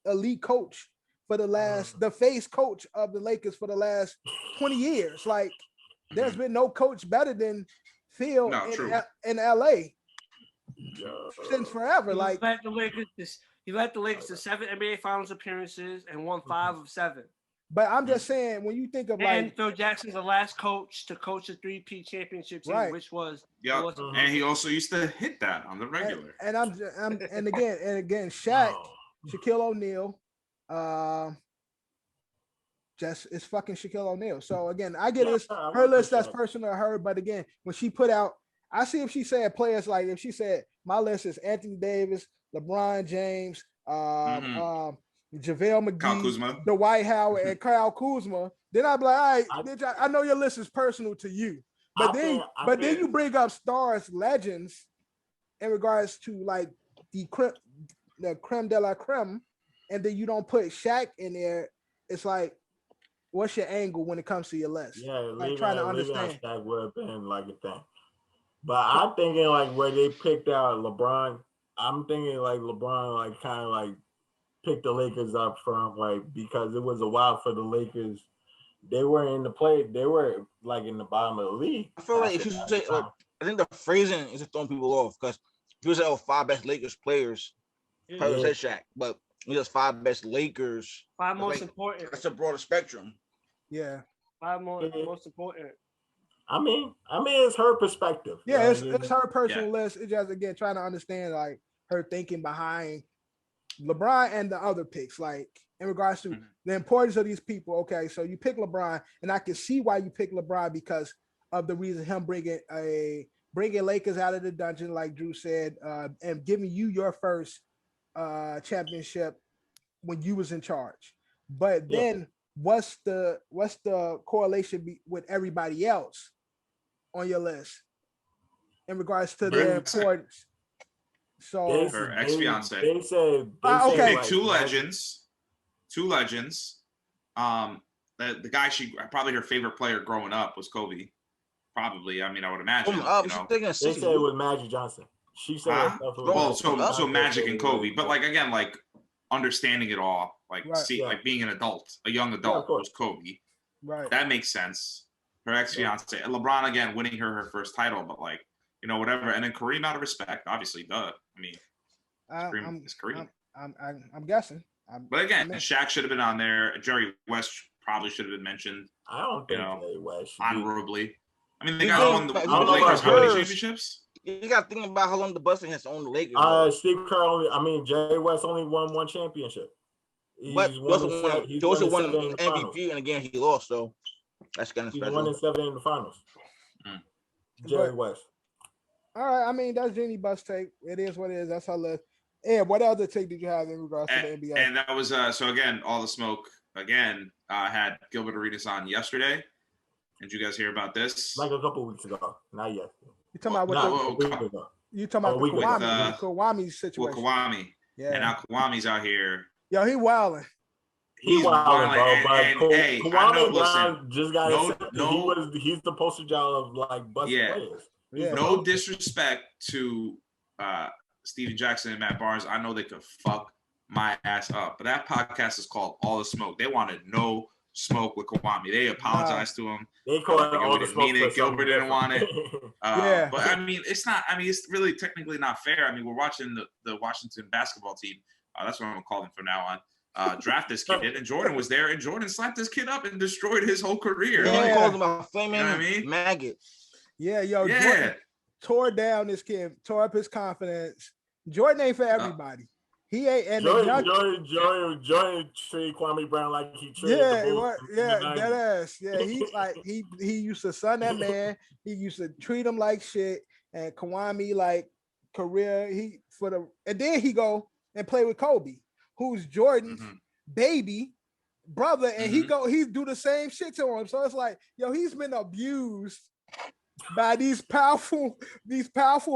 elite coach for the last, the face coach of the Lakers for the last 20 years. Like, there's been no coach better than Phil in LA since forever. He led the Lakers to 7 NBA Finals appearances and won 5 of 7. But I'm just saying, when you think of Phil Jackson's the last coach to coach a 3-peat championship team, which was and he also used to hit that on the regular. And again, Shaquille O'Neal, it's fucking Shaquille O'Neal. So again, I get her list that's personal to her, but again, when she put out, I see if she said players like, if she said my list is Anthony Davis, LeBron James, JaVale McGee, Dwight Howard, and Kyle Kuzma, then I'd be like, all right, bitch, I know your list is personal to you. But then you bring up stars, legends in regards to like the creme de la creme, and then you don't put Shaq in there. It's like, what's your angle when it comes to your list? Yeah, like trying to understand. Shaq would have been like a thing. But I'm thinking like where they picked out LeBron, I'm thinking like LeBron like kind of like picked the Lakers up from like, because it was a while for the Lakers. They were in the play. They were like in the bottom of the league. I feel like if you say, like, I think the phrasing is throwing people off, because if you say, 5 best Lakers players, probably say Shaq, but just 5 best Lakers. 5 most important. That's a broader spectrum. Yeah. 5 most important. I mean, it's her perspective. Yeah, it's her personal list. It's just, again, trying to understand like her thinking behind LeBron and the other picks, like in regards to the importance of these people. Okay, so you pick LeBron, and I can see why you pick LeBron because of the reason him bringing Lakers out of the dungeon, like Drew said, and giving you your first championship when you was in charge. But then what's the correlation with everybody else on your list in regards to their importance? So her ex-fiance. They said okay, like, two legends. The guy probably her favorite player growing up was Kobe. Probably, I mean, I would imagine. They said it was Magic Johnson. She said, so Magic and Kobe, but like again, like understanding it all, like like being an adult, a young adult was Kobe. Right. That makes sense. Her ex-fiance, LeBron again, winning her first title, but like, whatever. And then Kareem out of respect, obviously, duh. I mean, it's Kareem. I'm guessing. But again, Shaq should have been on there. Jerry West probably should have been mentioned. I don't think Jerry West honorably. I mean, the guy won the Lakers how many championships? You got to think about how long the Bucks has owned the Lakers. Steve Kerr Jerry West only won 1 championship. He also won MVP, and again he lost. So that's kind of special. He won 7 in the finals. Jerry West. All right, I mean, that's Jenny Bus take. It is what it is. That's her list. And what other take did you have in regards to the NBA? And that was so again, all the smoke again. Had Gilbert Arenas on yesterday. Did you guys hear about this? Like a couple weeks ago, not yet. You talking about the Kawhi situation? Well, Kawhi. Yeah. And now Kawhi's out here. Yo, he wilding. He's wilding, bro. And Kawhi Brown just got he's the poster child of like busted players. Yeah. No disrespect to Steven Jackson and Matt Barnes. I know they could fuck my ass up, but that podcast is called All the Smoke. They wanted no smoke with Kawhi. They apologized to him. They called it all the smoke. Gilbert didn't want it. But I mean, it's not. I mean, it's really technically not fair. I mean, we're watching the Washington basketball team. That's what I'm gonna call them from now on. Draft this kid, and Jordan was there, and Jordan slapped this kid up and destroyed his whole career. Yeah, he called him a flaming maggot. Yeah, Jordan tore down this kid, tore up his confidence. Jordan ain't for everybody. He ain't. And Jordan treated Kwame Brown like he treated that ass. Yeah, he's like he used to son that man. He used to treat him like shit. And Kwame like career and then he go and play with Kobe, who's Jordan's baby brother, and he do the same shit to him. So it's like, yo, he's been abused by these powerful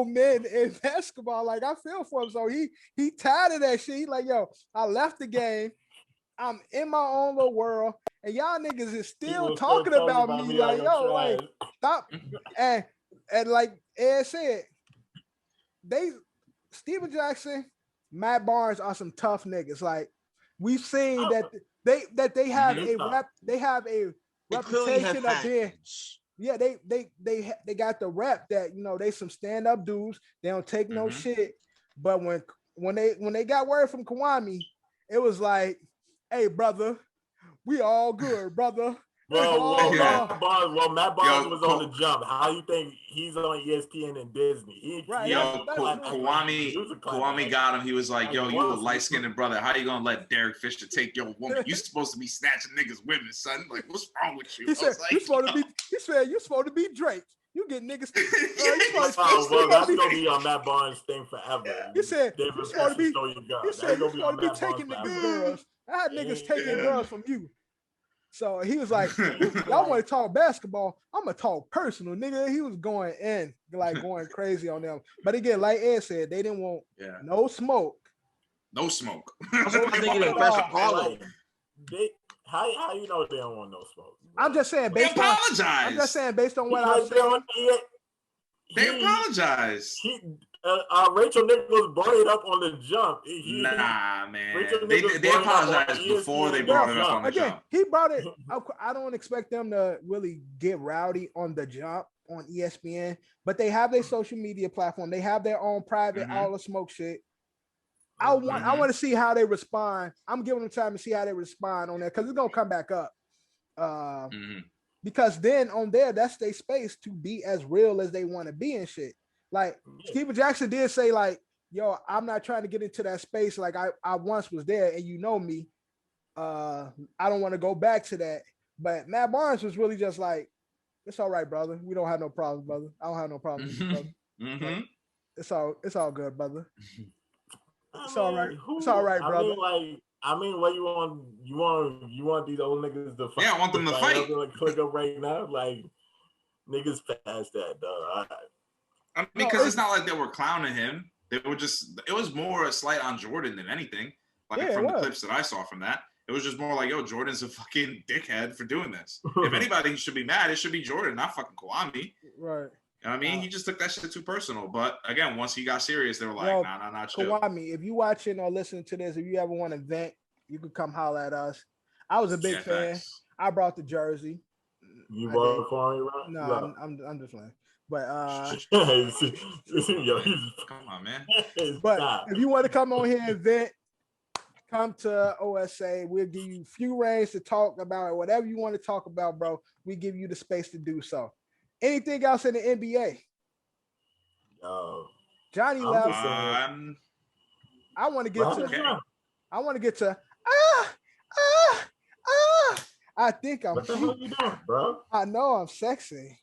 men in basketball. Like, I feel for him. So he tired of that shit. He like, yo, I left the game. I'm in my own little world, and y'all niggas is still talking about me. Like, yo, like, stop. And like Ed said, Steven Jackson, Matt Barnes are some tough niggas. Like, we've seen that they have a reputation of being. Yeah, they got the rep that, you know, they some stand-up dudes. They don't take no shit. But when they got word from Kwame, it was like, hey, brother, we all good, brother. Matt Barnes was on the jump. How you think he's on ESPN and Disney? Kwame got him. He was like, yo, you a light-skinned brother. How you gonna let Derek Fisher take your woman? You supposed to be snatching niggas' women, son. Like, what's wrong with you? He said, you're supposed to be Drake. You get niggas. That's gonna be on Matt Barnes' thing forever. He said, you're supposed to be taking niggas' girls. I had niggas taking girls from you. So he was like, y'all want to talk basketball? I'm going to talk personal, nigga. He was going in, like going crazy on them. But again, like Ed said, they didn't want no smoke. No smoke. How you know they don't want no smoke? I'm just saying based on what I've seen. They apologize. Rachel Nichols brought it up on the jump. Man. They apologized before they brought it up on the jump. He brought it. I don't expect them to really get rowdy on the jump on ESPN, but they have their social media platform. They have their own private all the smoke shit. I want to see how they respond. I'm giving them time to see how they respond on that, because it's gonna come back up. Because then on there, that's their space to be as real as they want to be and shit. Like Steven Jackson did say, like, yo, I'm not trying to get into that space. Like I once was there, and you know me. I don't want to go back to that. But Matt Barnes was really just like, it's all right, brother. We don't have no problems, brother. I don't have no problems, brother. Like, it's all good, brother. It's all right. It's all right, brother. I mean, what you want these old niggas to fight? Yeah, I want them to fight. Like, click up right now, like niggas past that, dog. I mean, because it's not like they were clowning him. They were just, it was more a slight on Jordan than anything. Like from the clips that I saw from that, it was just more like, yo, Jordan's a fucking dickhead for doing this. If anybody should be mad, it should be Jordan, not fucking Kwame. Right. You know what I mean? He just took that shit too personal. But again, once he got serious, they were like, nah, chill. Kwame, if you watching or listening to this, if you ever want to vent, you could come holler at us. I was a big fan. Thanks. I brought the jersey. You brought Kwame, right? No, I'm just playing. But come on, man. But if you want to come on here and vent, come to OSA. We'll give you a few reins to talk about it. Whatever you want to talk about, bro, we give you the space to do so. Anything else in the NBA? Johnny left. I want to get to. I think I'm. What the hell you doing, bro? I know I'm sexy.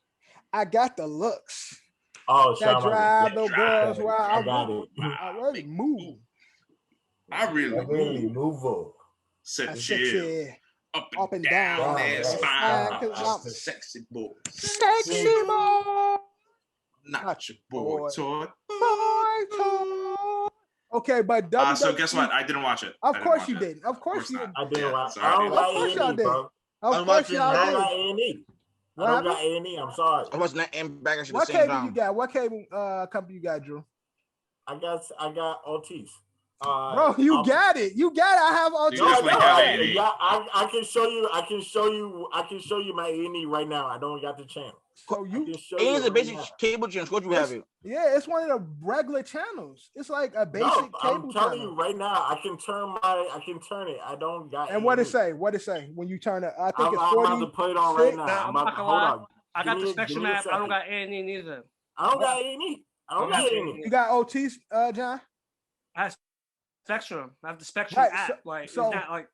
I got the looks. Oh, that drive those girls where I got it. I really move. I really move up. Sexy. Up and down. Sexy boy. Sexy boy. Not your boy toy. Okay, but so guess what? I didn't watch it. Of course you didn't. Of course you didn't. I didn't watch it. Of course y'all did. Of course y'all did. I don't got A&E. I'm sorry. I was not in back at the what same cable time. you got? What cable company you got, Drew? I got Otis. Bro, you got it. You got it. I have Otis. I can show you my A&E right now. I don't got the channel. So you is a basic cable channel. What you have it? Yeah, it's one of the regular channels. It's like a basic cable channel. I'm telling you right now, I can turn it. I don't got. And what it say? What it say when you turn it? I think it's 40. I'm about to put it on right now. I'm not gonna lie. I got the Spectrum app. I don't got A&E neither. I don't got A&E. You got Otis, John? I have Spectrum. I have the Spectrum app. So it's not like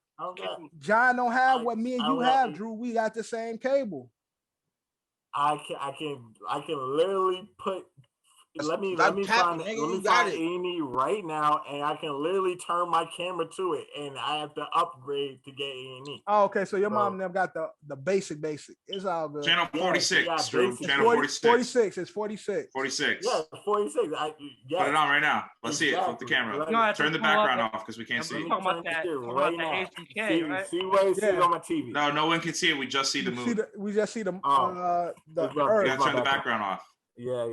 John don't have what me and you have, Drew. We got the same cable. I can literally put let me find A&E right now, and I can literally turn my camera to it, and I have to upgrade to get A&E. Oh, okay. So your mom and them got the basic. It's all good. Channel 46, Drew. Channel 46. 46. It's 46. 46. Yeah, 46. Put it on right now. Let's see it. Flip the camera. Turn the background off because we can't see it. Talking about that HBK, right? See what I see on my TV. No one can see it. We just see the moon. We just see the Earth. You gotta turn the background off. Yeah.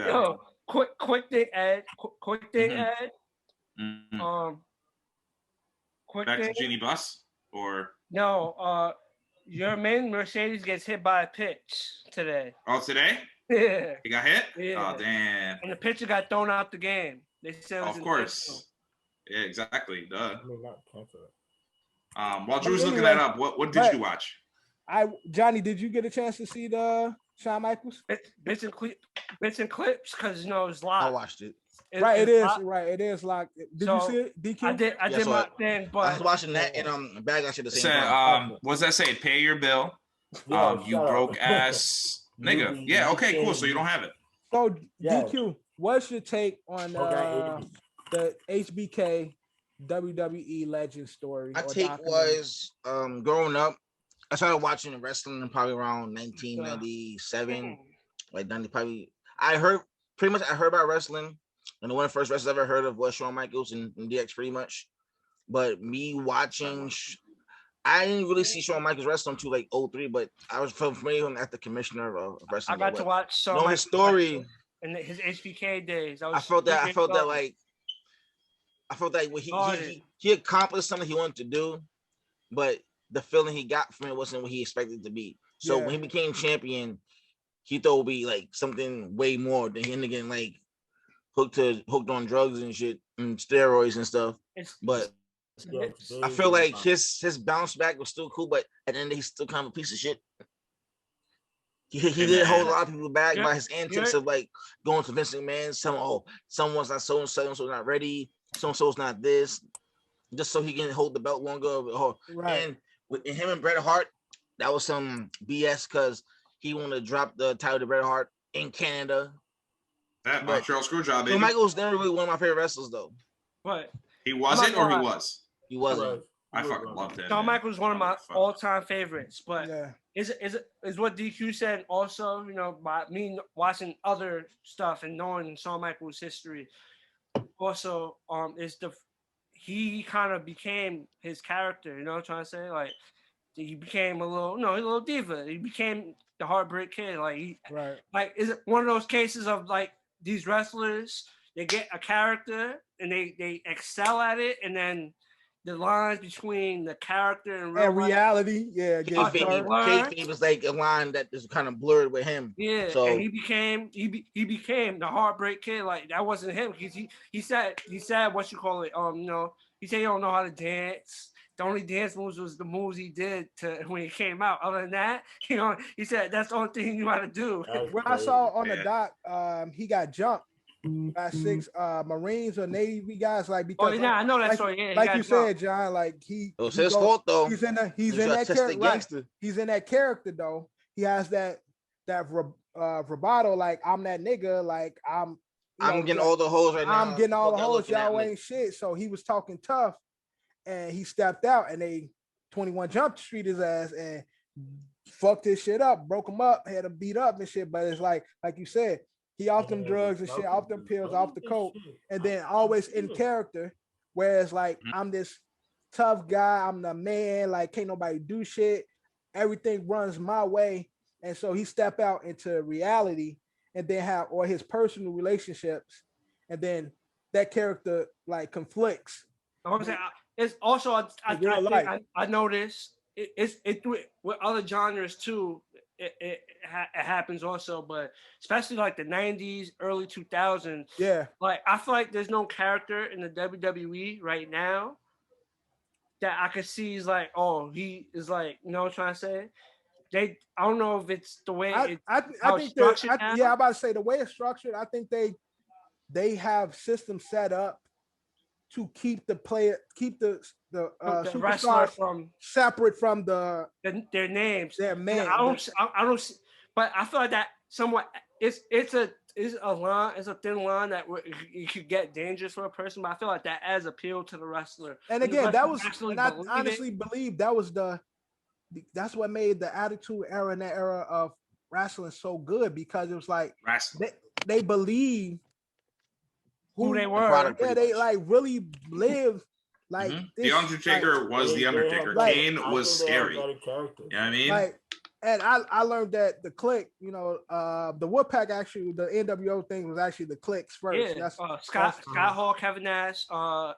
Yo, quick thing, Ed. Quick thing, Ed. Back to Genie Bus or no? Your main Mercedes gets hit by a pitch today. Oh, today? Yeah. He got hit? Yeah. Oh, damn. And the pitcher got thrown out the game. They said, of course. Yeah, exactly. Duh. I While Drew's looking that up, what did you watch? Johnny, did you get a chance to see the Shawn Michaels? Bits and clips, because it's locked. I watched it. It is locked. Did you see it, DQ? I did my thing, but I was watching that and bag that shit the same time. What's that say? Pay your bill. You broke ass nigga. Yeah, okay, cool. So you don't have it. So DQ, what's your take on the HBK WWE legend story? My take was growing up, I started watching wrestling probably around 1997, like 90 probably. I heard about wrestling, and the one of the first wrestlers I ever heard of was Shawn Michaels and DX pretty much. But me watching, I didn't really see Shawn Michaels wrestle until like 03, but I was familiar with him as the commissioner of wrestling. I got to watch Shawn his story in his HBK days. I felt that when he accomplished something he wanted to do, but the feeling he got from it wasn't what he expected it to be. So when he became champion, he thought it would be like something way more than him again, like hooked on drugs and shit and steroids and stuff. But I feel like his bounce back was still cool, but at the end he's still kind of a piece of shit. He did hold a lot of people back by his antics of like going to Vince McMahon, telling someone's not so and so not ready, so and so's not this, just so he can hold the belt longer. And with him and Bret Hart, that was some BS because he wanted to drop the title to Bret Hart in Canada. That Montreal Screwjob, baby. So Michael's never really one of my favorite wrestlers, though. What? He wasn't, or he was? He wasn't. I fucking loved him. Shawn Michaels is one of my all-time favorites, but is what DQ said also, by me watching other stuff and knowing Shawn Michaels' history. Also, he kind of became his character, you know what I'm trying to say? Like, he became a little diva. He became the Heartbreak Kid. Like, is it one of those cases of like these wrestlers, they get a character and they excel at it, and then the lines between the character and reality, kayfabe was like a line that is kind of blurred with him. Yeah, so and he became the Heartbreak Kid. Like, that wasn't him. He said what you call it. He said he don't know how to dance. The only dance moves was the moves he did when he came out. Other than that, he said that's the only thing he knew how to do. When I saw on the doc, he got jumped by 6 Marines or Navy guys, like, because I know that story. Yeah, like you said, John, like it's his fault though. He's in that character. Right. He's in that character though. He has that bravado, like, I'm that nigga, like I'm getting all the hoes right now. I'm getting all the hoes. Y'all ain't shit. So he was talking tough, and he stepped out, and they 21 Jump Street his ass and fucked his shit up, broke him up, had him beat up and shit. But it's like you said, he off them drugs and shit, off them pills, off the coke, and then always in character. Whereas, like, I'm this tough guy, I'm the man, like, can't nobody do shit. Everything runs my way. And so he stepped out into reality and then his personal relationships. And then that character, like, conflicts. I'm saying, it's also, I noticed it's with other genres too. It happens also, but especially like the 90s, early 2000s. Yeah. Like, I feel like there's no character in the WWE right now that I could see is like, he is like, you know what I'm trying to say? I don't know if it's the way I'm about to say the way it's structured. I think they have systems set up to keep the superstar from separate from their names, their man. I don't, but I feel like that somewhat it's a line, it's a thin line that you could get dangerous for a person, but I feel like that adds appeal to the wrestler. And again, that was, and I honestly believe that was that's what made the Attitude Era and that era of wrestling so good, because it was like they believed who they were. Yeah, they like really lived like the Undertaker was the Undertaker. Kane was scary. You know what I mean? Like, and I learned that the Click, you know, the Wolfpack, actually, the NWO thing was actually the Clicks first. Yeah, Scott Hall, Kevin Nash, yeah,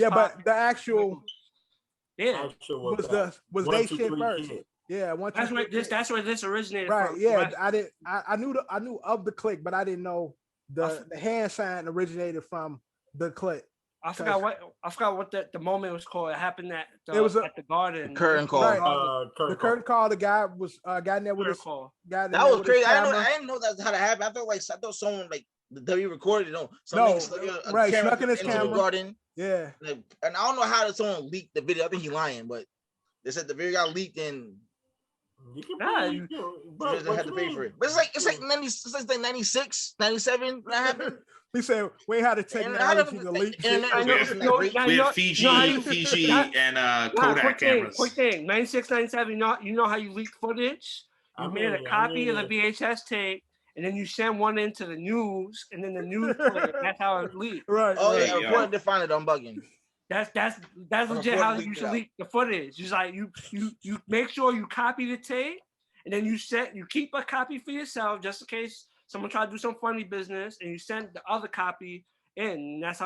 but the actual was they shit first. Yeah, that's where this originated right, from. Yeah, I knew of the Click, but I didn't know the hand sign originated from the Click. I forgot what the moment was called. It happened at the Garden. The curtain call. Right. The curtain call. The guy was got in there with his guy. That was crazy. I didn't know that's how that happened. I thought someone like the W recorded it. Right, snuck in his camera. The garden. Yeah. And I don't know how someone leaked the video. I think he lying, but they said the video got leaked and you had to pay for it. But it's like 96, 97 when that happened. He said we had to technology to leak shit. We had Fiji and Kodak cameras. Quick thing, 96, 97, you know how you leak footage? You made a copy of the VHS tape, and then you send one into the news, and then the news play it. That's how it leaked. Right. Oh, yeah, reported to find it on bugging. That's legit how you should leak the footage. It's like you make sure you copy the tape, and then you keep a copy for yourself just in case someone try to do some funny business, and you send the other copy in. That's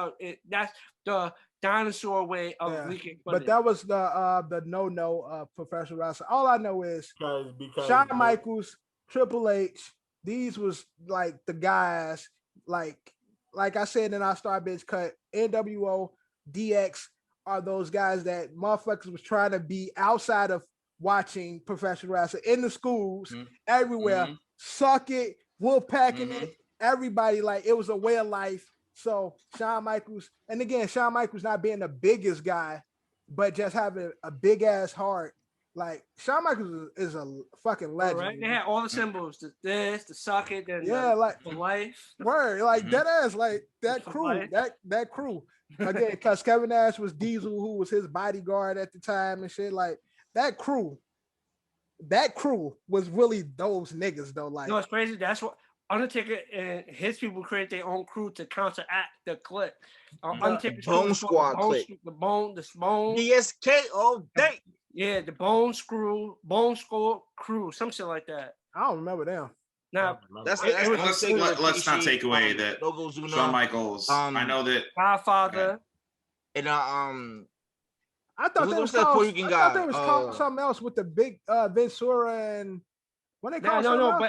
the dinosaur way of leaking footage. But that was the no of professional wrestling. All I know is because Shawn Michaels, Triple H, these was like the guys, like I said in our Star Bitch cut, NWO, DX are those guys that motherfuckers was trying to be outside of watching professional wrestling in the schools, everywhere. Suck it, Wolfpacking it, everybody, like it was a way of life. So Shawn Michaels, and again, Shawn Michaels not being the biggest guy, but just having a big ass heart. Like Shawn Michaels is a fucking legend. Right? They had all the symbols, the suck it, and like the life. Word, like that ass, like that crew, that crew. Again, because Kevin Nash was Diesel, who was his bodyguard at the time and shit. Like that crew was really those niggas though. Like, no, it's crazy. That's what Undertaker and his people created their own crew to counteract the Click. Undertaker's Bone Squad Click. The bone. BSK all day. Yeah, the Bone Squad crew, some shit like that. I don't remember them. Now, let's not take away that Shawn Michaels. I know that Godfather. And I thought they was called something else with the big Ventura and when they call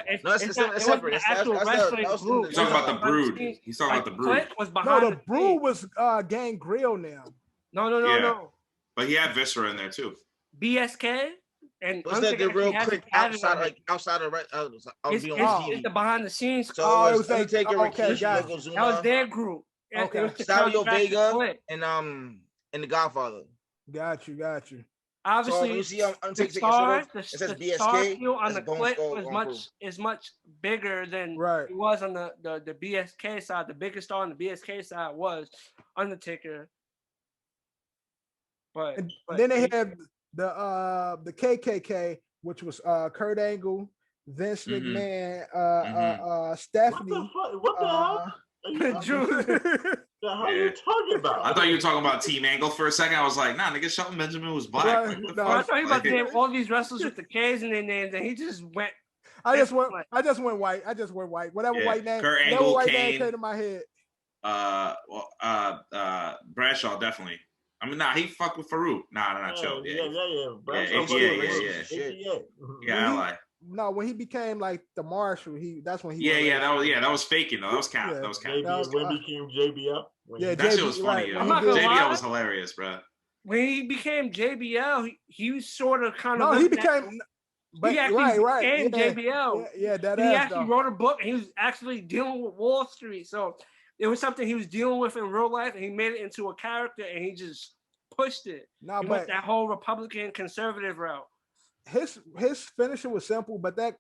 it's separate. He's talking about the Brood. He's talking about the Brood. No, the Brood was Gangrel now. No. But he had Viscera in there too. BSK and was that the real quick outside of it's the behind the scenes. So it was Undertaker, that was their group. Okay, Savio Vega and the Godfather. Got you. Obviously, so you see Undertaker, it says BSK on the Click is much bigger than it was on the BSK side. The biggest star on the BSK side was Undertaker. But then they had the KKK, which was Kurt Angle, Vince McMahon, Stephanie. What the hell? The hell are you talking about? I thought you were talking about Team Angle for a second. I was like, nah, nigga, Shelton Benjamin was black. I thought you were about to name all these wrestlers with the K's in their names, and he just went. I just went white. Whatever white name. Kurt Angle, white Kane, name came to my head. Bradshaw definitely. I mean, he fucked with Farouk. Nah, chill. Yeah. Yeah, ally. No, when he became like the Marshal, that's when he. That was faking though. That was cap. That was cap. When became JBL. That shit was funny. JBL was hilarious, bro. When he became JBL, he was sort of kind of. No, he became. But he became JBL. Yeah, that. He actually wrote a book, and he was actually dealing with Wall Street. So it was something he was dealing with in real life, and he made it into a character, and he just pushed it. He went that whole Republican conservative route. his finisher was simple, but that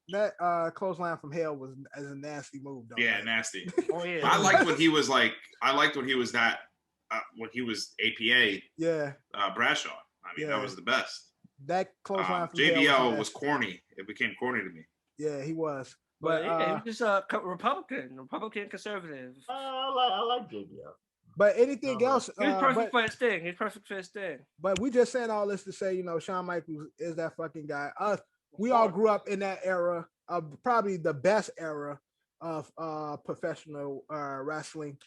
clothesline from hell was as a nasty move. Though, yeah, nasty. Oh yeah. I liked when he was like. I liked when he was that. When he was APA. Yeah. Bradshaw. I mean, that was the best. That clothesline from JBL was corny. It became corny to me. Yeah, he was. But he was just a Republican conservative. I like JBL. But anything else? He's perfect for his thing. He's perfect for his thing. But we just saying all this to say, Shawn Michaels is that fucking guy. We all grew up in that era of probably the best era of professional wrestling.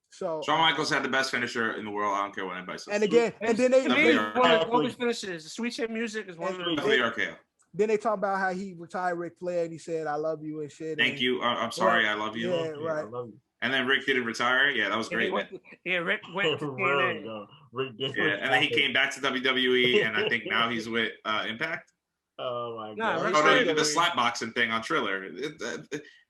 So Shawn Michaels had the best finisher in the world. I don't care what anybody says. And again, and then they one of the oldest finishes. The Sweet Chin Music is one of the RKO. Then they talk about how he retired Ric Flair and he said, "I love you" and shit. Thank you. I'm sorry. I love you. Yeah, right. I love you. And then Rick didn't retire. Yeah, that was great. Rick went to TNA. And then he came back to WWE, and I think now he's with Impact. Oh my god! Oh no, he did the slap boxing thing on Triller.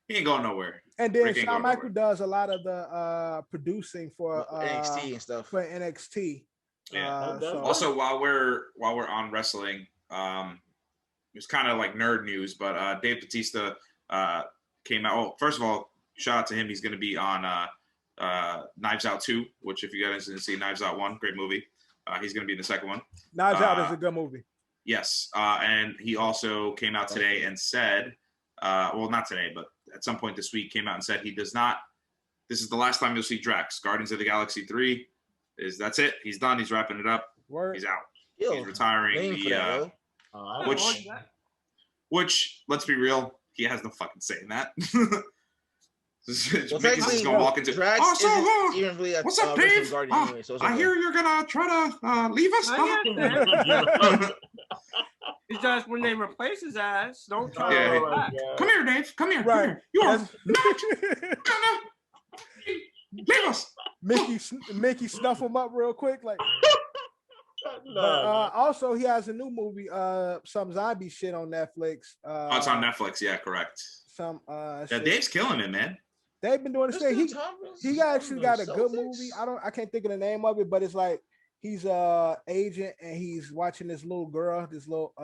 He ain't going nowhere. And then Shawn Michaels does a lot of the producing for NXT and stuff. For NXT. Yeah. Also, while we're on wrestling, it's kind of like nerd news, but Dave Bautista came out. Oh, first of all, shout out to him. He's going to be on Knives Out 2, which if you guys didn't see Knives Out 1, great movie. He's going to be in the second one. Knives Out is a good movie. Yes. And he also came out today and said, well, not today, but at some point this week came out and said he does not, this is the last time you'll see Drax. Guardians of the Galaxy 3 that's it. He's done. He's wrapping it up. Word. He's out. He's retiring. Which, let's be real, he has no fucking say in that. Mickey's just gonna walk into. Drax really what's up, Dave? Anyway, so I hear you're gonna try to leave us. It's just when they replace his ass, don't try. Yeah. Come here, Dave. Come here. Right. Come here. You are not gonna leave us. Mickey snuff him up real quick, like. Also, he has a new movie, some zombie shit on Netflix. It's on Netflix. Yeah, correct. Dave's killing it, man. They've been doing this thing. He actually got a good movie. I can't think of the name of it, but it's like he's a agent and he's watching this little girl, this little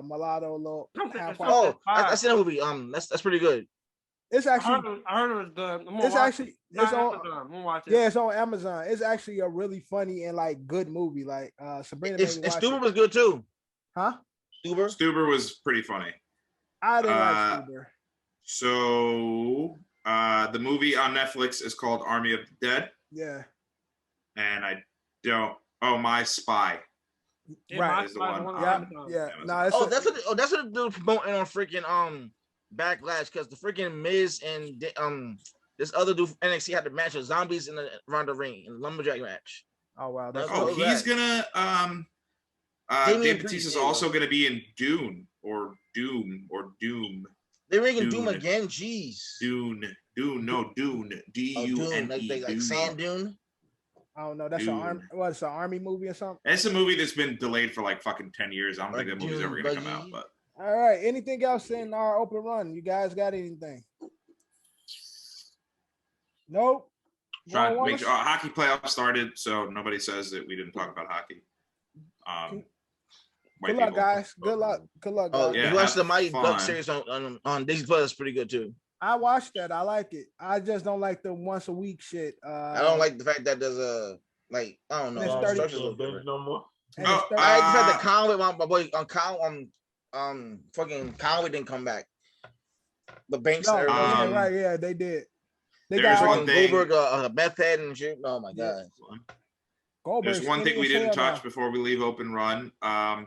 mulatto little. I've seen that movie. That's pretty good. It's actually. I heard it was good. It's on. Yeah, it's on Amazon. It's actually a really funny and like good movie. Like Sabrina. And Stuber was good too. Huh? Stuber was pretty funny. I didn't like Stuber. So the movie on Netflix is called Army of the Dead. Yeah. And I don't. Oh, My Spy. Right. Is the one. Yeah. No, that's what the dude promoting on freaking Backlash, because the freaking Miz and this other dude from NXT had the match of zombies around the ring in the lumberjack match. Oh wow! He's gonna Dave Bautista's also gonna be in Doom. They're making Doom again. Jeez. Dune. D-U-N-E. Like Sand Dune. I don't know. That's it's an army movie or something. It's a movie that's been delayed for like fucking 10 years. I don't think that movie's ever gonna come out. But all right. Anything else in our open run? You guys got anything? Nope. Trying to make sure hockey playoffs started, so nobody says that we didn't talk about hockey. Good luck, guys. Good luck. Guys. Oh, yeah, you watched the Mighty Ducks series on Disney Plus. Pretty good too. I watched that. I like it. I just don't like the once a week shit. I don't like the fact that there's a I don't know. No more. I had the Conway, my boy fucking Conway didn't come back. The Banks. Right? Yeah, they did. They got Goldberg, Beth Head and shit. Oh my god. There's one thing we didn't touch before we leave open run.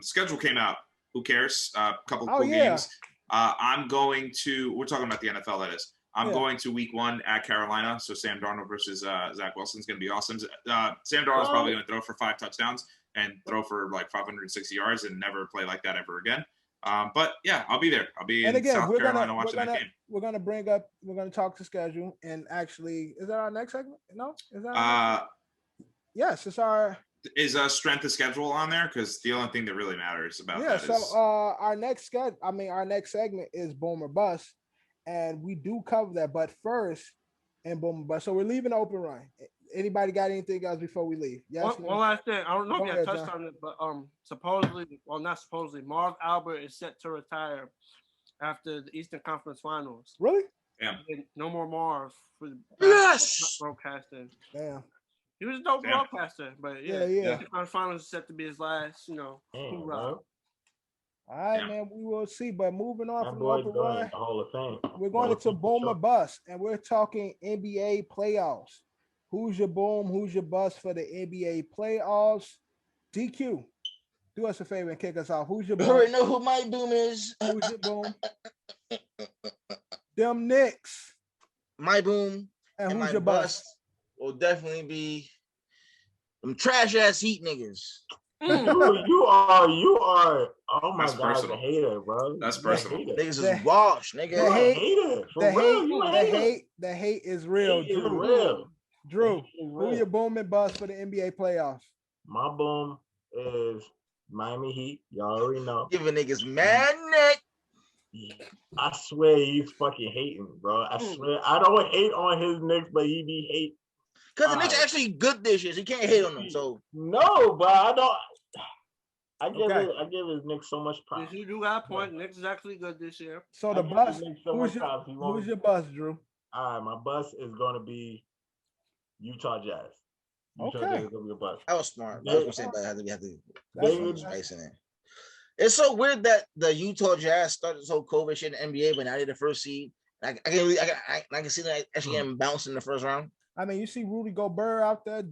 Schedule came out. Who cares? Couple cool games. I'm going to. We're talking about the NFL. That is. I'm going to week 1 at Carolina. So Sam Darnold versus Zach Wilson is going to be awesome. Sam Darnold's probably going to throw for 5 touchdowns and throw for like 560 yards and never play like that ever again. But yeah, I'll be there. I'll be in South Carolina watching that game. We're gonna talk to schedule, and actually, is that our next segment? No, is that? Yes, it's our. Is strength of schedule on there? Because the only thing that really matters about that is our next segment is Boom or Bust, and we do cover that. But first, and boom bust. So we're leaving open run. Anybody got anything else before we leave? Yes. One last thing. I don't know if you touched on it, but supposedly, well, not supposedly, Marv Albert is set to retire after the Eastern Conference Finals. Really? Yeah. No more Marv for the broadcasting. Damn. He was a dope broadcaster, but yeah. Eastern Conference Finals is set to be his last, hoorah. All right, man, we will see. But moving on that from boy's open going run, to the Hall of Fame. we're going into boom or bust, and we're talking NBA playoffs. Who's your boom? Who's your bust for the NBA playoffs? DQ, do us a favor and kick us off. Who's your boom? You already know who my boom is. Who's your boom? Them Knicks. My boom and who's my your bust? Will definitely be them trash ass Heat niggas. You are. Oh my God, personal. the hater, bro. That's personal. Niggas is washed, nigga. The hate is real. Drew, who your boom and bust for the NBA playoffs? My boom is Miami Heat. Y'all already know. Giving niggas mad neck. I swear he's fucking hating, bro. I swear I don't hate on his Knicks, but he be hate. Because the Knicks actually good this year. So he can't hate on them. So no, but I don't. I give his Knicks so much props. You do got a point. Knicks is actually good this year. So the bust. Who's your bust, Drew? All right, my bust is going to be Utah Jazz. Okay. Jazz is gonna be a bust. That was smart. I was gonna say, but I had to spice in it. It's so weird that the Utah Jazz started this whole COVID shit in the NBA, but now they're the first seed. I can see them actually getting bounced in the first round. I mean, you see Rudy Gobert out there,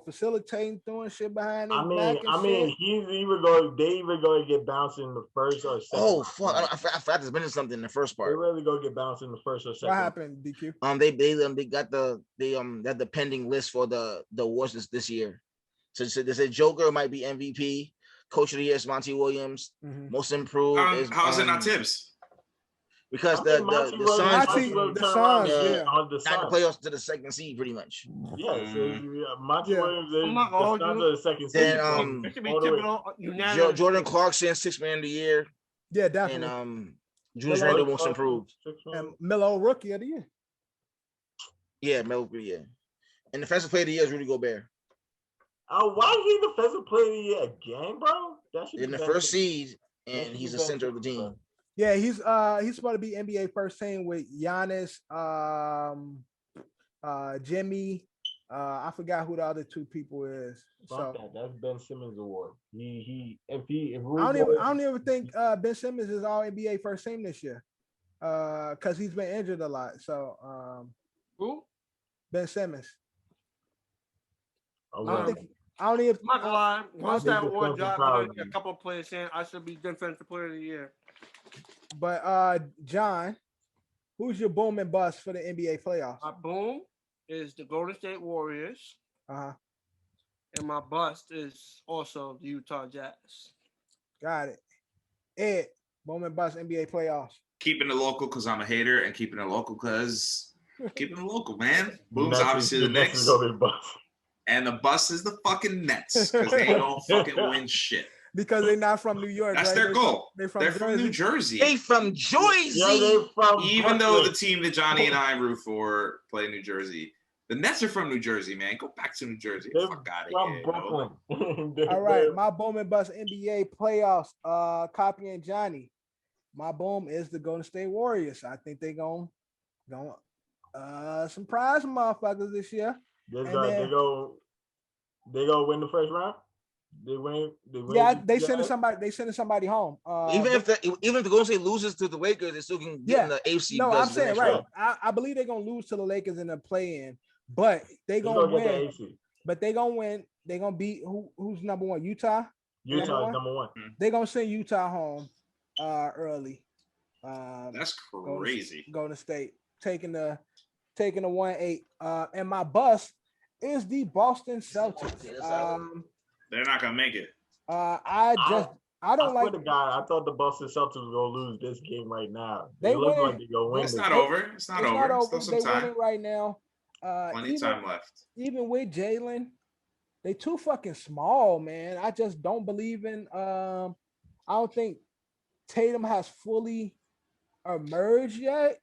facilitating, throwing shit behind him. They either going to get bounced in the first or second. Oh fuck! I forgot to mention something in the first part. They really going to get bounced in the first or second. What happened, DQ? They got the pending list for the awards this year. So they said Joker might be MVP. Coach of the year is Monty Williams. Mm-hmm. Most improved is how's it not Tibbs? Because the Suns not the playoffs to the second seed pretty much. Yeah, so Monty Williams is the Suns are the second seed. Then Jordan Clarkson, 6th man of the year. Yeah, definitely. And Julius Randle most improved. And Melo rookie of the year. Yeah, Melo, yeah. And defensive player of the year is Rudy Gobert. Why is he defensive player of the year again, bro? In the first seed, and he's the center of the team. Yeah, he's supposed to be NBA first team with Giannis, Jimi. I forgot who the other two people is. That's Ben Simmons award. I don't even think Ben Simmons is all NBA first team this year. Because he's been injured a lot. So who? Ben Simmons. I don't even. I'm not gonna lie. Once that award drops, I'm gonna get a couple of players saying I should be defensive player of the year. But John, who's your boom and bust for the NBA playoffs? My boom is the Golden State Warriors. And my bust is also the Utah Jazz. Got it. Ed, boom and bust NBA playoffs. Keeping it local because I'm a hater, and keeping it local because keeping it local, man. Boom's obviously the Knicks. And the bust is the fucking Nets because they don't fucking win shit. Because they're not from New York. That's their goal. They're from New Jersey. They from Jersey. Even though the team that Johnny and I root for play New Jersey, the Nets are from New Jersey, man. Go back to New Jersey. Fuck out of here. Brooklyn. All right, my boom and bust NBA playoffs. Copying Johnny. My boom is the Golden State Warriors. I think they're gonna surprise motherfuckers this year. They go win the first round. They win. They sending somebody home. Even if the Golden State loses to the Lakers, they still can get in the AFC. No, I'm saying right. I believe they're gonna lose to the Lakers in the play-in, but they're gonna win. But they're gonna win. They're gonna beat who's number one? Utah. Utah is number one. They're gonna send Utah home early. That's crazy. Golden State taking the 1-8. And my bust is the Boston Celtics. They're not gonna make it. I swear to God, I thought the Boston Celtics were gonna lose this game right now. They look like they're gonna win. It's not over. It's not over. Still some time. Winning right now. Plenty of time left. Even with Jalen, they too fucking small, man. I just don't believe in. I don't think Tatum has fully emerged yet.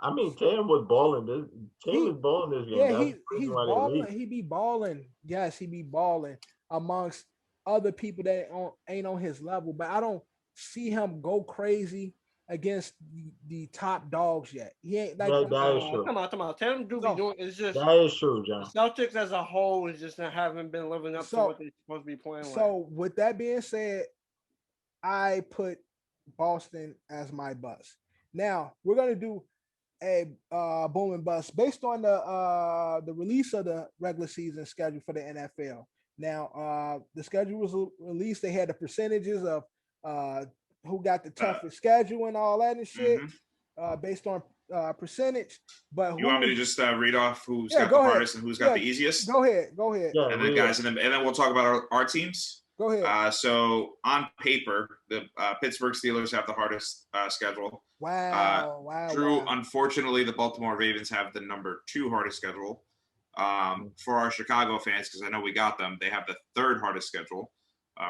I mean, Tatum was balling. Tatum was balling this game. Yeah, he's balling. He be balling. Yes, he be balling amongst other people that ain't on his level. But I don't see him go crazy against the top dogs yet. He ain't like that is true. Come on. Tatum do be doing. It's just that is true, John. The Celtics as a whole is just haven't been living up to what they're supposed to be playing. So with that being said, I put Boston as my bust. Now we're gonna do a boom and bust based on the release of the regular season schedule for the NFL. Now the schedule was released. They had the percentages of who got the toughest schedule and all that and shit based on percentage. But you want me to just read off who's got the hardest and who's got the easiest? Go ahead. Yeah, and then guys, and then we'll talk about our teams. Go ahead. So on paper, the Pittsburgh Steelers have the hardest schedule. Wow. Drew, unfortunately, the Baltimore Ravens have the number 2 hardest schedule. For our Chicago fans, because I know we got them, they have the 3rd hardest schedule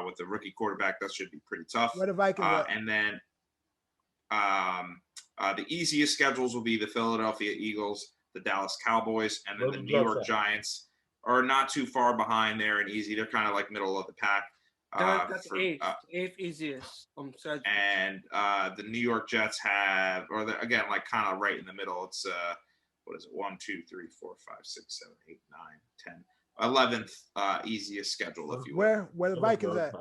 with the rookie quarterback. That should be pretty tough. Where the Vikings and then the easiest schedules will be the Philadelphia Eagles, the Dallas Cowboys, and then the New York Giants are not too far behind there and easy. They're kind of like middle of the pack. That's eighth easiest. And the New York Jets have, again, like kind of right in the middle. It's what is it? 1, 2, 3, 4, 5, 6, 7, 8, 9, 10. 11th easiest schedule, if you will. Where the Vikings at?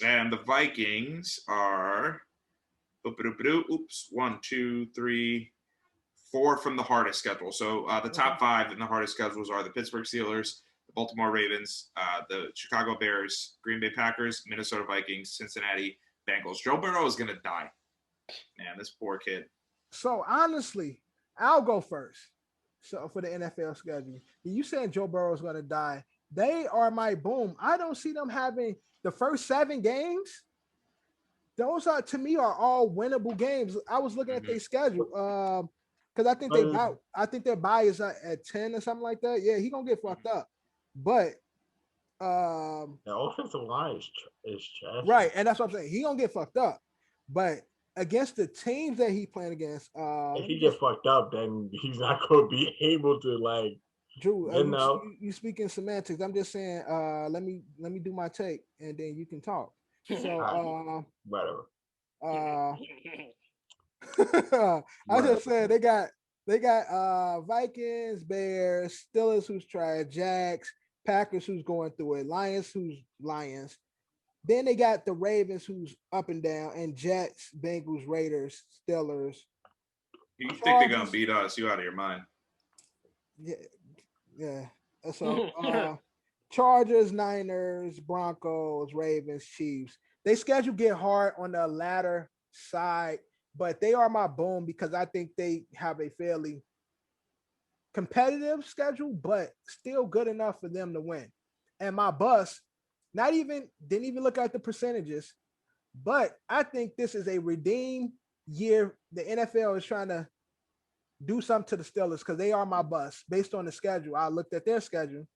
And the Vikings are 1, 2, 3, 4 from the hardest schedule. So the top 5 in the hardest schedules are the Pittsburgh Steelers, the Baltimore Ravens, the Chicago Bears, Green Bay Packers, Minnesota Vikings, Cincinnati Bengals. Joe Burrow is going to die. Man, this poor kid. So honestly, I'll go first. So for the NFL schedule, you saying Joe Burrow is going to die. They are my boom. I don't see them having the first 7 games. Those are, to me, are all winnable games. I was looking at their schedule because I think their bye is at 10 or something like that. Yeah, he gonna get fucked up. But the offensive line is trash. Right, and that's what I'm saying. He gonna get fucked up. But against the teams that he playing against, if he gets fucked up, then he's not gonna be able to like. Drew, you speaking semantics. I'm just saying. Let me do my take, and then you can talk. So whatever. I just said they got Vikings, Bears, Steelers who's trying, Jags, Packers who's going through it, Lions who's Lions. Then they got the Ravens who's up and down, and Jets, Bengals, Raiders, Steelers. You think they're gonna beat us? You out of your mind? Yeah. So Chargers, Niners, Broncos, Ravens, Chiefs. They schedule get hard on the latter side, but they are my boom because I think they have a fairly competitive schedule, but still good enough for them to win. And my bust, didn't even look at the percentages, but I think this is a redeem year. The NFL is trying to do something to the Steelers because they are my bust based on the schedule. I looked at their schedule.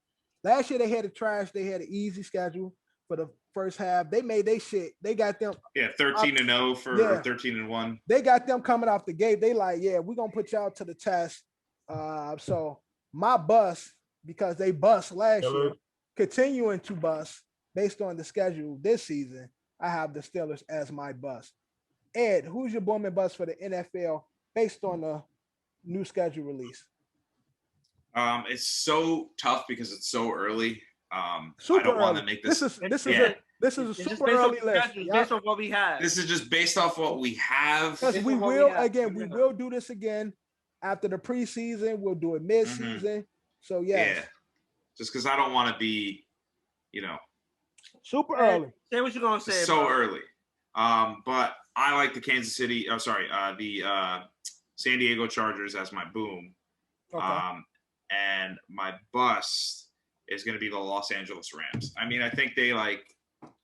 Last year they had they had an easy schedule for the first half. They made their shit. They got them 13-0 for 13-1. They got them coming off the gate. They like, yeah, we're gonna put y'all to the test. So my bust, because they bust last year, continuing to bust based on the schedule this season, I have the Steelers as my bust. Ed, who's your boom and bust for the NFL based on the new schedule release? It's so tough because it's so early. I don't want to make this. This is a super early list. Based on what we have. This is just based off what we have. Because we will do this again after the preseason. We'll do it mid-season. So yeah. Just because I don't want to be, super early. Say what you're gonna say. So early. But I like the the San Diego Chargers as my boom. Okay. And my bust is going to be the Los Angeles Rams. I mean, I think they I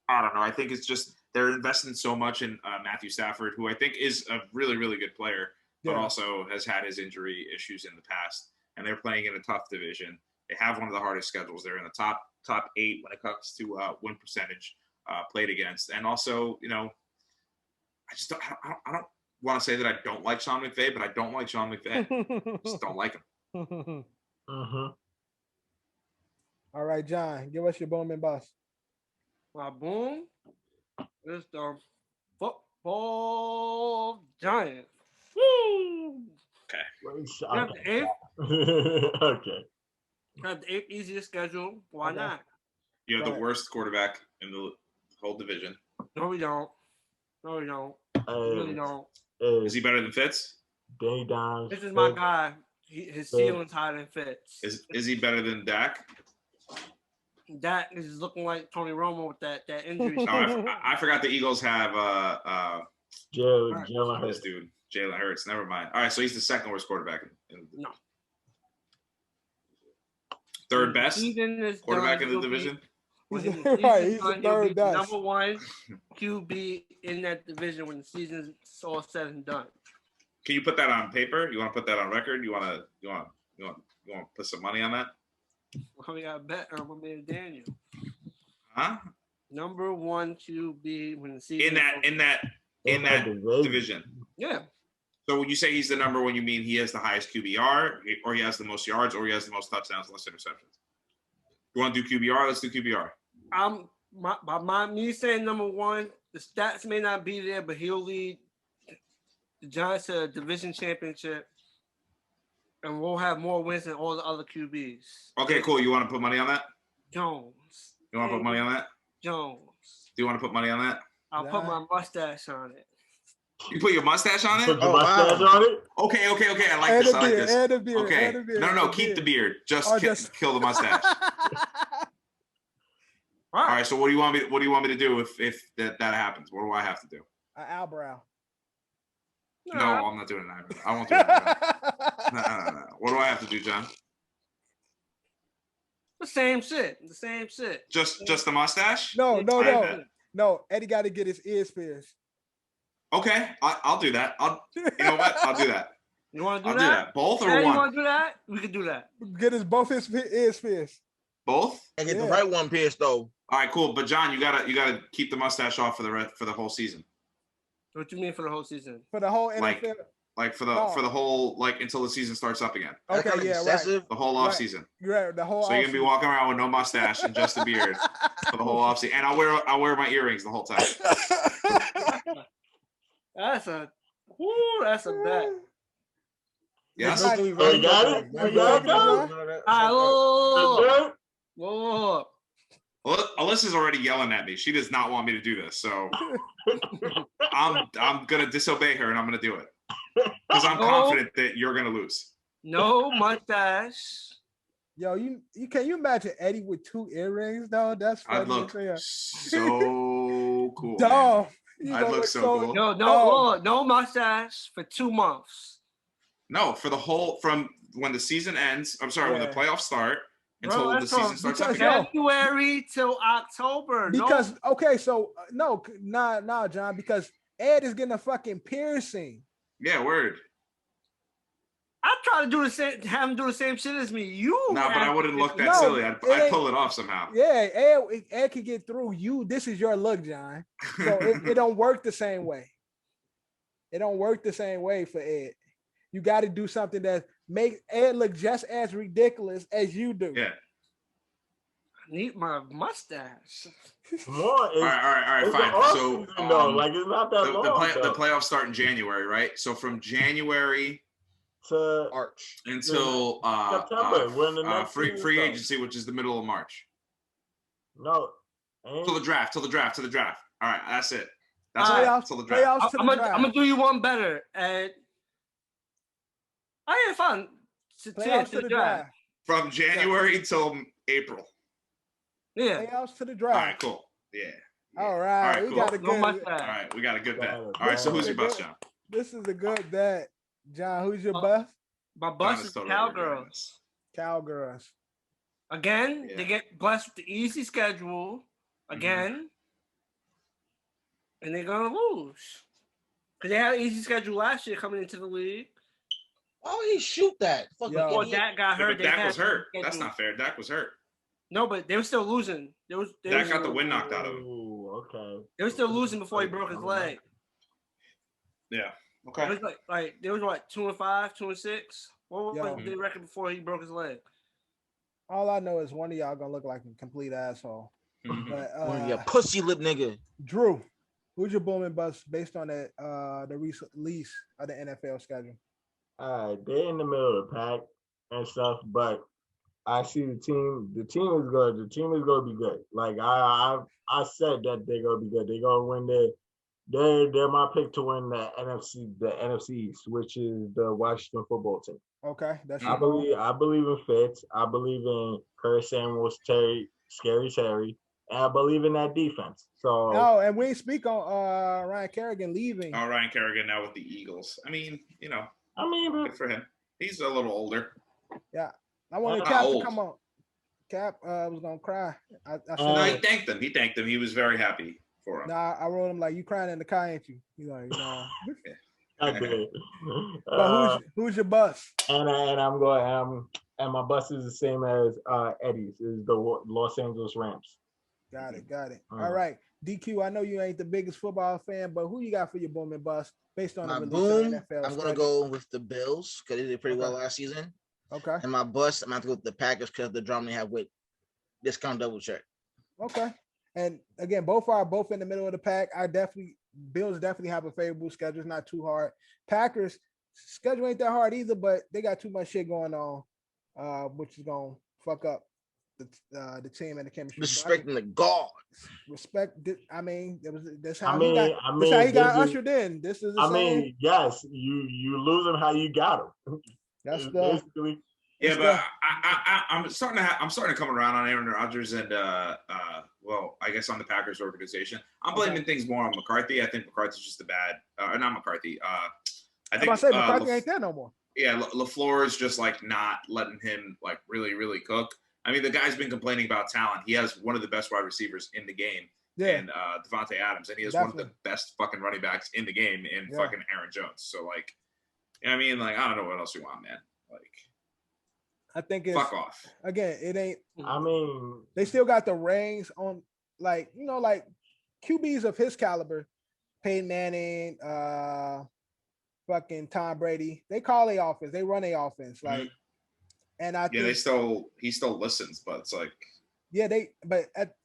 don't know. I think it's just they're investing so much in Matthew Stafford, who I think is a really, really good player, but also has had his injury issues in the past. And they're playing in a tough division. They have one of the hardest schedules. They're in the top 8 when it comes to win percentage played against. And also, I want to say that I don't like Sean McVay, but I don't like Sean McVay. Just don't like him. All right, John, give us your boom and bust. My boom is the football giant. Woo! Okay. Okay. Have the 8th easiest schedule. Why not? You have the worst quarterback in the whole division. No, we don't. We really don't. Is he better than Fitz? Danny Dimes. This is my guy. His ceiling's higher than Fitz. Is he better than Dak? Dak is looking like Tony Romo with that injury. No, I forgot the Eagles have Jalen Hurts. Dude, Jalen Hurts. Never mind. All right, so he's the second worst quarterback. No. Third best quarterback in the division. Right, he's the third best. Number 1 QB in that division when the season's all said and done. Can you put that on paper? You want to put that on record? You want to put some money on that? Well, we got a bet on my man Daniel. Huh? Number 1 QB when the season in that division. Yeah. So when you say he's the number 1, you mean he has the highest QBR, or he has the most yards, or he has the most touchdowns, less interceptions? You want to do QBR? Let's do QBR. Me saying number 1, the stats may not be there, but he'll lead the Giants to a division championship, and we'll have more wins than all the other QBs. Okay, cool. You want to put money on that? Jones. You want to put money on that? Jones. Do you want to put money on that? I'll put my mustache on it. You put your mustache on it? Put your mustache on it? Okay. I like this. I like this. Okay. No. Keep the beard. Just kill the mustache. All right. So what do you want me to do if that happens? What do I have to do? An eyebrow. No, I'm not doing an eyebrow. I won't do an eyebrow. No. What do I have to do, John? The same shit. Just the mustache? No. Eddie got to get his ears pierced. Okay, I'll do that. You know what? I'll do that. You want to do I'll that? do that. Both or one? one? You want to do that? We could do that. Get both his ears pierced. Both? And get the right one pierced though. All right, cool. But John, you gotta keep the mustache off for the whole season. What you mean for the whole season? For the whole NFL. Like for the whole until the season starts up again. Okay, yeah, excessive. The whole off season. Right, the whole. So you're gonna be walking around with no mustache and just a beard for the whole off season, and I'll wear my earrings the whole time. That's a bet. Yes. You got it? Whoa. Well, Alyssa's already yelling at me. She does not want me to do this, so I'm gonna disobey her and I'm gonna do it because I'm confident that you're gonna lose. No mustache. Yo, you can you imagine Eddie with 2 earrings though? That's funny. I'd look so cool. Dog. I'd look so cool. No mustache for 2 months. No, for the whole from when the season ends. I'm sorry, when the playoffs start until the season starts up again. January till October. Because no, John, because Ed is getting a fucking piercing. Yeah, word. I try to do the same, have him do the same shit as me. But I wouldn't look that silly. I'd pull it off somehow. Yeah, Ed can get through you. This is your look, John. So it don't work the same way. It don't work the same way for Ed. You got to do something that make Ed look just as ridiculous as you do. Yeah. I need my mustache. All right, fine. So it's not that long. The playoffs start in January, right? So from January to March until September, when the next free agency, which is the middle of March. No. Till the draft. All right, that's it. That's all. Till the draft. I'm gonna do you one better, and I ain't fun. Playoffs to the draft. From January till April. Yeah. Playoffs to the draft. All right, cool. Yeah. All right, cool. We got a good. All right, we got a good bet. All right, so who's your bust, John? This is a good bet, John. Who's your bust? My bust is Cowgirls. Cowgirls. Again, they get blessed with the easy schedule again, and they're gonna lose because they had an easy schedule last year coming into the league. Oh, he shoot that. Well, Dak got hurt. But Dak was hurt. That's not fair. Dak was hurt. No, but they were still losing. Dak got the wind knocked out of him. Ooh, okay. They were still losing before he broke his leg. Yeah. Okay. It was like there was what 2-5, 2-6. What was the record before he broke his leg? All I know is one of y'all gonna look like a complete asshole. But pussy lip nigga. Drew, who's your boom and bust based on that the recent release of the NFL schedule? They're in the middle of the pack and stuff, but I see the team. The team is good. The team is going to be good. Like I said that they're going to be good. They're going to win. They're my pick to win the NFC East, which is the Washington football team. Okay, that's. I believe in Fitz. I believe in Curtis Samuels, Scary Terry, and I believe in that defense. So. Oh, and we ain't speak on Ryan Kerrigan leaving. Oh, Ryan Kerrigan now with the Eagles. I mean, good for him. He's a little older. Yeah. I wanted Cap to come on. Cap was gonna cry. I said, no, he thanked him. He was very happy for him. Nah, I wrote him like, "You crying in the car, ain't you?" He's like, "No." I did. But who's your bus? And I'm going. And my bus is the same as Eddie's. Is the Los Angeles Rams. Got it. All right, DQ. I know you ain't the biggest football fan, but who you got for your boom and bust based on my the boom? NFL I'm gonna go with the Bills because they did pretty well last season. Okay. And my bust, I'm going to go with the Packers because of the drama they have with discount double check. Okay. And again, both in the middle of the pack. Bills definitely have a favorable schedule. It's not too hard. Packers schedule ain't that hard either, but they got too much shit going on, which is gonna fuck up the team and the chemistry. Respecting the guards. Respect. I mean, that's how he got ushered in. This is. Yes, you lose him how you got him. That's basically. Yeah, but I'm starting to come around on Aaron Rodgers and I guess on the Packers organization. I'm blaming things more on McCarthy. I think McCarthy's just not McCarthy. I think McCarthy ain't there no more. Yeah, LaFleur is just like not letting him like really, really cook. I mean, the guy's been complaining about talent. He has one of the best wide receivers in the game, and Devontae Adams, and he has one of the best fucking running backs in the game in fucking Aaron Jones. So like, I mean, like, I don't know what else you want, man. Like, I think it's fuck off. Again, it ain't. I mean, they still got the reins on, like, like QBs of his caliber, Peyton Manning, fucking Tom Brady. They call their offense. They run their offense. Like, and I think he still listens, but it's like,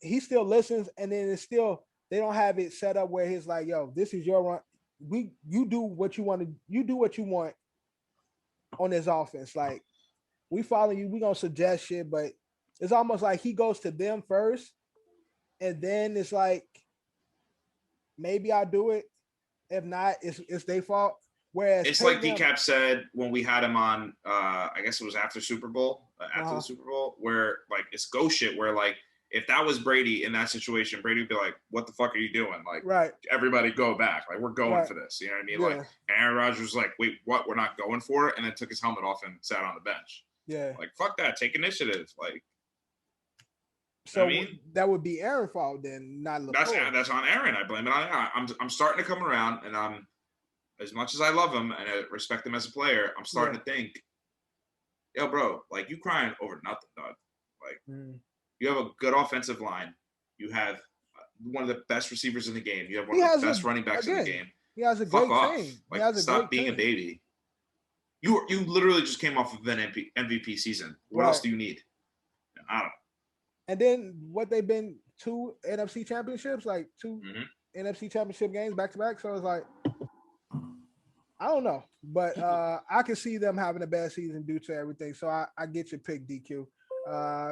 he still listens, and then it's still they don't have it set up where he's like, yo, this is your run. You do what you want to. You do what you want on this offense. Like, we follow you. We gonna suggest shit, but it's almost like he goes to them first, and then it's like, maybe I'll do it. If not, it's their fault. Whereas it's like DCap said when we had him on, I guess it was after the Super Bowl, where like it's ghost shit. Where like if that was Brady in that situation, Brady would be like, "What the fuck are you doing? Like, everybody go back. Like, we're going for this." You know what I mean? Like, and Aaron Rodgers was like, "Wait, what? We're not going for it," and then took his helmet off and sat on the bench. Yeah, like fuck that. Take initiative. Like, so that would be Aaron's fault then, not LaFleur. That's on Aaron. I blame it on Aaron. I'm starting to come around, and I'm, as much as I love him and I respect him as a player, I'm starting to think, yo, bro, like, you crying over nothing, dog. Like, you have a good offensive line. You have one of the best receivers in the game. You have one of the best running backs in the game. He has a great team. Like, stop being a baby. You literally just came off of an MVP season. What else do you need? I don't know. And then what they've been 2 NFC championships, like 2 NFC championship games back to back. So it's like, I don't know, but I can see them having a bad season due to everything. So I get your pick, DQ.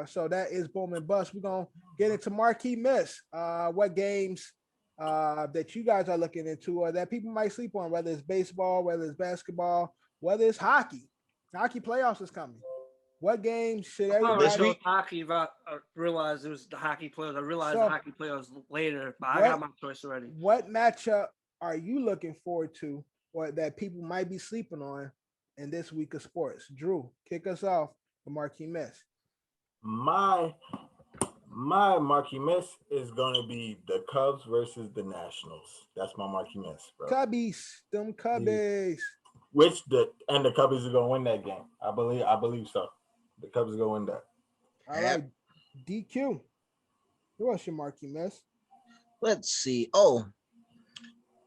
So that is boom and bust. We're gonna get into Marquee Miss. What games that you guys are looking into, or that people might sleep on, whether it's baseball, whether it's basketball, whether it's hockey. Hockey playoffs is coming. What games should everybody? This week? Hockey. I realized it was the hockey players. I realized the hockey players later, but I got my choice already. What matchup are you looking forward to, or that people might be sleeping on in this week of sports? Drew, kick us off the Marquee Miss. My Marquee Miss is going to be the Cubs versus the Nationals. That's my Marquee Miss, bro. Cubbies, them Cubbies. The Cubbies are going to win that game. I believe so. The Cubs are going to win that. All right, DQ. Who else your Marquee Miss? Let's see. Oh,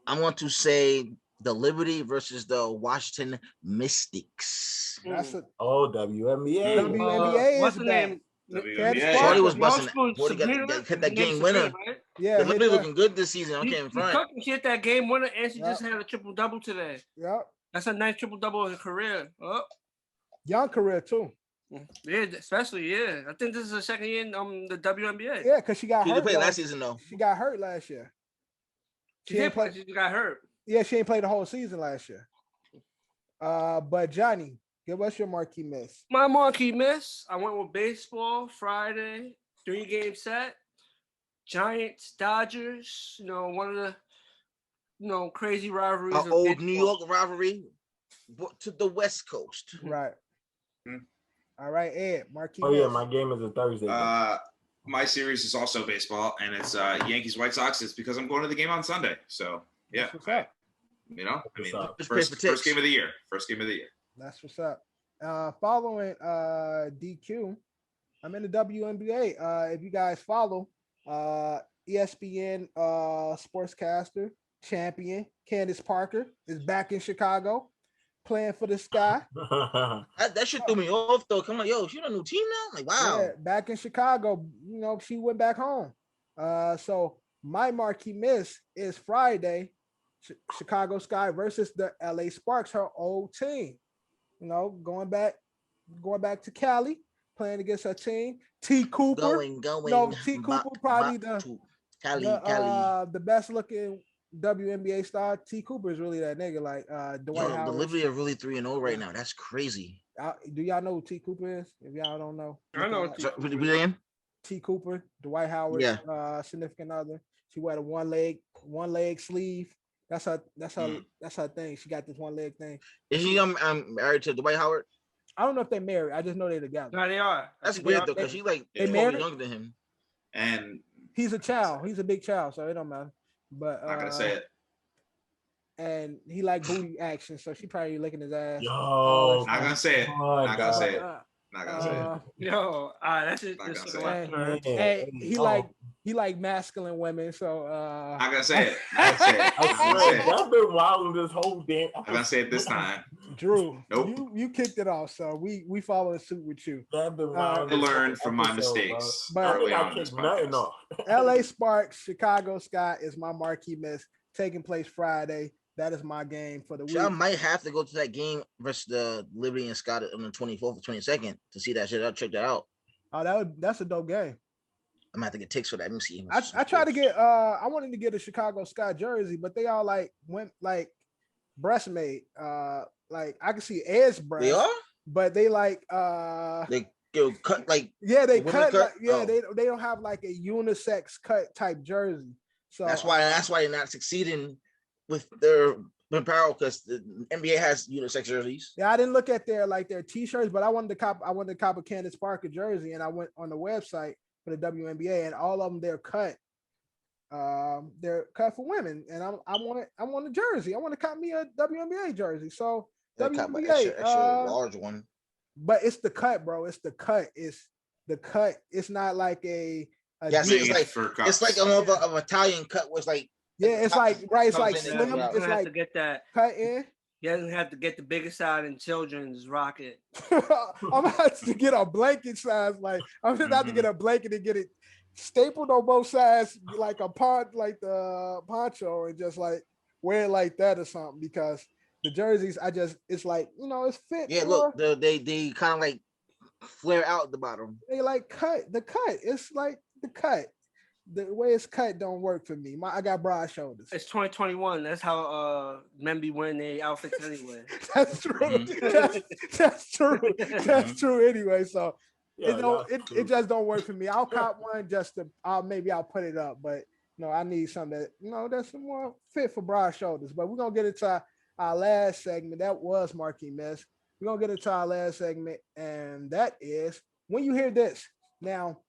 I want to say the Liberty versus the Washington Mystics. That's a WNBA. WNBA what's is the back. name? Shorty was busting. Sabrina Hit that game winner. Right? Yeah, The Liberty looking good this season. I can't front. She hit that game winner, and she just had a triple-double today. Yep. That's a nice triple-double in her career. Oh. Young career too. Yeah, especially I think this is her second year in the WNBA. Yeah, because she got hurt. She played last season though. She got hurt last year. She didn't play. She got hurt. Yeah, she ain't played the whole season last year. But Johnny, give us your Marquee Miss. My Marquee Miss. I went with baseball Friday, 3-game set. Giants, Dodgers. One of the crazy rivalries. Our old New York rivalry to the West Coast. Right. All right, Ed, Marquee. Oh yeah, my game is a Thursday. My series is also baseball, and it's Yankees White Sox. It's because I'm going to the game on Sunday. So yeah, That's what's up. First game of the year. That's what's up. Following DQ, I'm in the WNBA. If you guys follow, ESPN sportscaster champion Candace Parker is back in Chicago, playing for the Sky. That shit threw me off though. Come on, yo, she on a new team now? Like, wow. Yeah, back in Chicago, she went back home. So my Marquee Miss is Friday, Chicago Sky versus the LA Sparks, her old team. Going back to Cali, playing against her team. T. Cooper. Going. No, T. Cooper probably the best looking WNBA star. T. Cooper is really that nigga. Like Dwight Howard. The Liberty are really 3-0 right now. That's crazy. Do y'all know who T. Cooper is? If y'all don't know, I know. T. Cooper, Dwight Howard, significant other. She wear a one leg sleeve. That's her thing. She got this one leg thing. Is she married to Dwight Howard? I don't know if they're married. I just know they're together. No, they are. That's weird though, because she's like married? younger than him. And he's a child. He's a big child, so it don't matter. But I'm not gonna say it. And he like booty action, so she probably licking his ass. Yo, not gonna say it. Not gonna say it. Not gonna say it. Yo, that's it. Hey, he like masculine women, so I'm gonna say it. I'm gonna say it. I've been wilding this whole damn. I'm gonna say it this time. Drew, nope. You kicked it off, so we follow suit with you. I learned from my mistakes early on in this podcast. LA Sparks, Chicago Sky is my Marquee Miss, taking place Friday. That is my game for the week. I might have to go to that game versus the Liberty and Scott on the 24th or 22nd to see that shit. I'll check that out. Oh, that's a dope game. I'm gonna have to get tickets for that. Let me see. I tried to get I wanted to get a Chicago Sky jersey, but they all went breast made. Like I can see Ed's breast. They are, but they cut like they cut. They don't have like a unisex cut type jersey. So that's why they're not succeeding with their apparel, because the NBA has unisex jerseys. Yeah, I didn't look at their t-shirts, but I wanted to cop a Candace Parker jersey, and I went on the website for the WNBA, and all of them they're cut for women, and I want a jersey. I want to cop me a WNBA jersey. So WNBA, extra large one. But it's the cut, bro. It's the cut. It's the cut. It's not like it's like a more of an Italian cut, was like. Yeah, it's like it's like slim. It's like to get that cut in. He doesn't have to get the biggest side in children's rocket. I'm gonna have to get a blanket size. Like I'm gonna have to get a blanket and get it stapled on both sides, like the poncho, and just like wear it like that or something. Because the jerseys, it's like it's fit. Yeah, look, they kind of like flare out the bottom. They like cut the cut. It's like the cut. The way it's cut don't work for me. I got broad shoulders. It's 2021. That's how men be wearing their outfits anyway. That's true. That's true. That's true anyway. So it just don't work for me. I'll cop one I'll put it up, but I need something that that's more fit for broad shoulders. But we're gonna get into our last segment. That was Marquee Miss. We're gonna get into our last segment, and that is when you hear this. Now,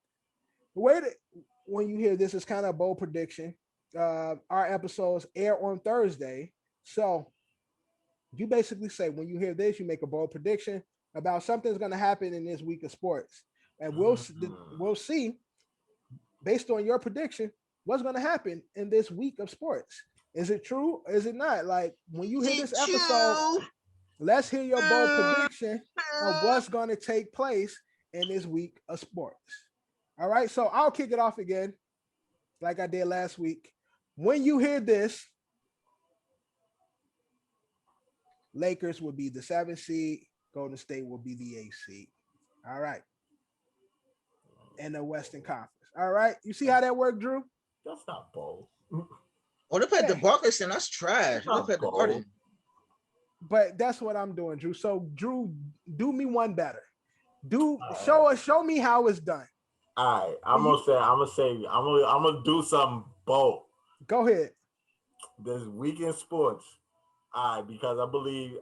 when you hear this, it's kind of a bold prediction. Our episodes air on Thursday. So you basically say, when you hear this, you make a bold prediction about something's going to happen in this week of sports. And we'll see, based on your prediction, what's going to happen in this week of sports. Is it true? Is it not? Like when you hear this episode, let's hear your bold prediction of what's going to take place in this week of sports. All right, so I'll kick it off again, like I did last week. When you hear this, Lakers will be the 7th seed. Golden State will be the 8th seed. All right. In the Western Conference. All right. You see how that worked, Drew? That's not bold. Oh, they played the Buckets, and that's trash. They played the Garden. But that's what I'm doing, Drew. So, Drew, do me one better. Show me how it's done. All right. I'm gonna do something bold. Go ahead. This week in sports. All right, because I believe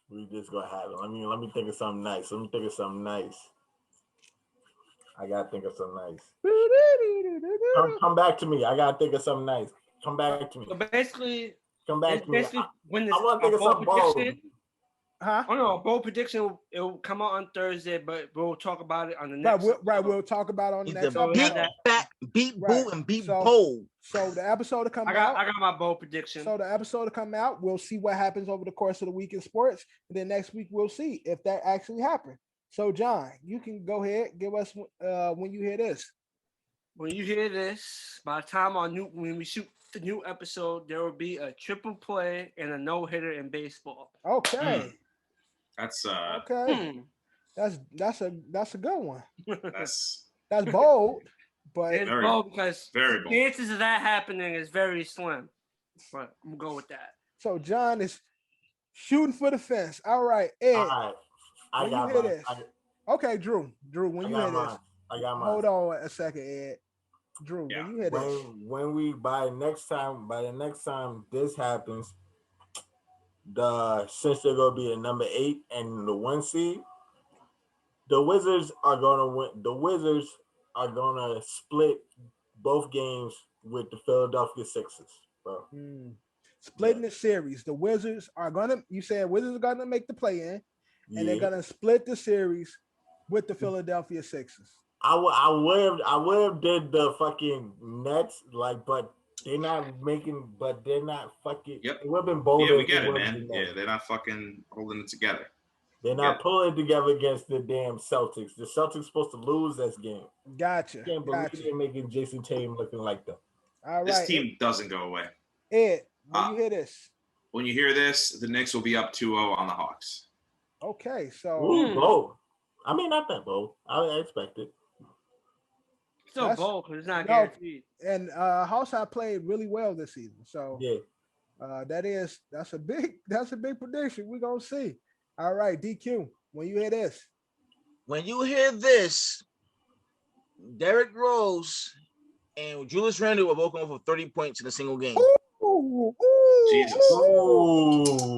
we just gonna have it. Let me think of something nice. I gotta think of something nice. Come back to me. I gotta think of something nice. Come back to me. So basically, come back to me. When this, I want to think of something bold. Huh? Oh no, bold prediction. It will come out on Thursday, but we'll talk about it on the next. We'll talk about it on the next. Beat Boo and beat Bold. So the episode to come out. I got my bold prediction. So the episode to come out, we'll see what happens over the course of the week in sports, and then next week we'll see if that actually happened. So John, you can go ahead, give us when you hear this. When you hear this, by the time when we shoot the new episode, there will be a triple play and a no-hitter in baseball. Okay. That's okay. That's a good one. That's bold, but it's bold because the chances of that happening is very slim. But I'm gonna go with that. So John is shooting for the fence. All right, Ed. All right. I got mine. Okay, Drew, when you hear this, I got mine. Hold on a second, Ed. Drew, when you hear this, by the next time this happens, since they're gonna be at number 8 and the 1 seed, the Wizards are gonna win. The Wizards are gonna split both games with the Philadelphia Sixers, bro. Splitting the series. The Wizards are gonna. You said Wizards are gonna make the play-in, and they're gonna split the series with the Philadelphia Sixers. I would have did the fucking Nets, but they're not making. But they're not fucking. Yep. It would have been bold. Yeah, we get it, man. Yeah, they're not fucking holding it together. They're not pulling it together against the damn Celtics. The Celtics supposed to lose this game. Gotcha. I can't believe they're making Jason Tatum looking like that. All right. This team doesn't go away. Ed, when you hear this. When you hear this, the Knicks will be up 2-0 on the Hawks. Okay, so bold. I mean, not that bold. I expect it. Still bold because it's not guaranteed. And Hawks have played really well this season. So yeah, that's a big prediction. We're gonna see. All right, DQ. When you hear this. When you hear this, Derrick Rose and Julius Randle were both going for 30 points in a single game. Ooh, Jesus. Ooh.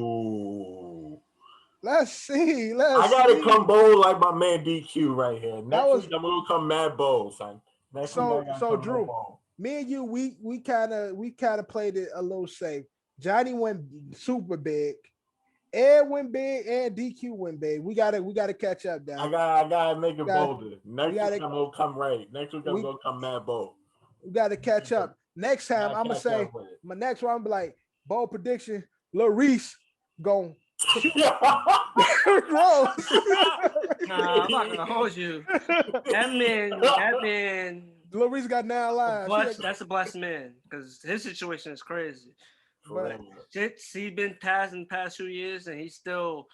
Let's see. I gotta come bold like my man DQ right here. Next week I'm gonna come mad bold, son. So Drew, me and you, we kind of played it a little safe. Johnny went super big. Ed went big and DQ went big. We gotta catch up now. I gotta make it bolder. Next week I'm gonna come right. Next week I'm gonna come mad bold. We gotta catch up. Next time I'm gonna say my next one. I'm be like bold prediction. Lil Reese gone. Nah, I'm not gonna hold you. That man. Lil Reese got 9 lives. That's a blessed man because his situation is crazy. But he's been passing the past few years and he's still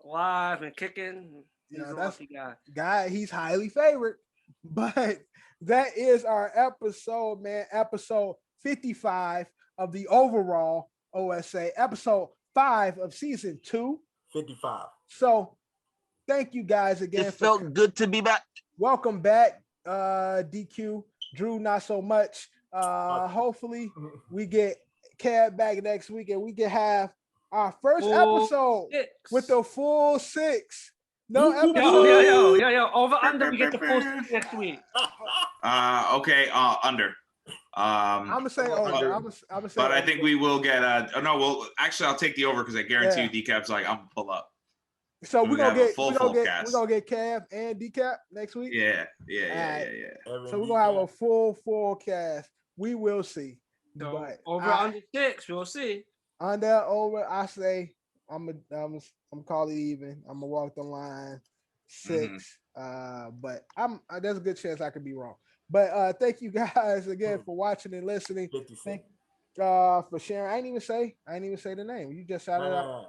alive and kicking. He's a lucky guy. He's highly favored. But that is our episode, man. Episode 55 of the overall OSA. Episode 5 of season 2. 55. So thank you guys again. It felt good to be back. Welcome back, DQ. Drew, not so much. Hopefully we get Cab back next week and we can have our first episode with the full 6. No episode. Yo. Over under, we get the full 6 next week. Okay, under. I'm gonna say over. I'm gonna say. But I think we will get actually I'll take the over because I guarantee you Decap's like I'm gonna pull up. So we're gonna get Cav and Decap next week. Yeah. So we're gonna have a full cast. We will see. So but over under 6, we'll see. Under over, I say I'm call it even. I'm gonna walk the line 6. But there's a good chance I could be wrong. But thank you guys again for watching and listening. Thank for sharing. I didn't even say the name. You just shouted out.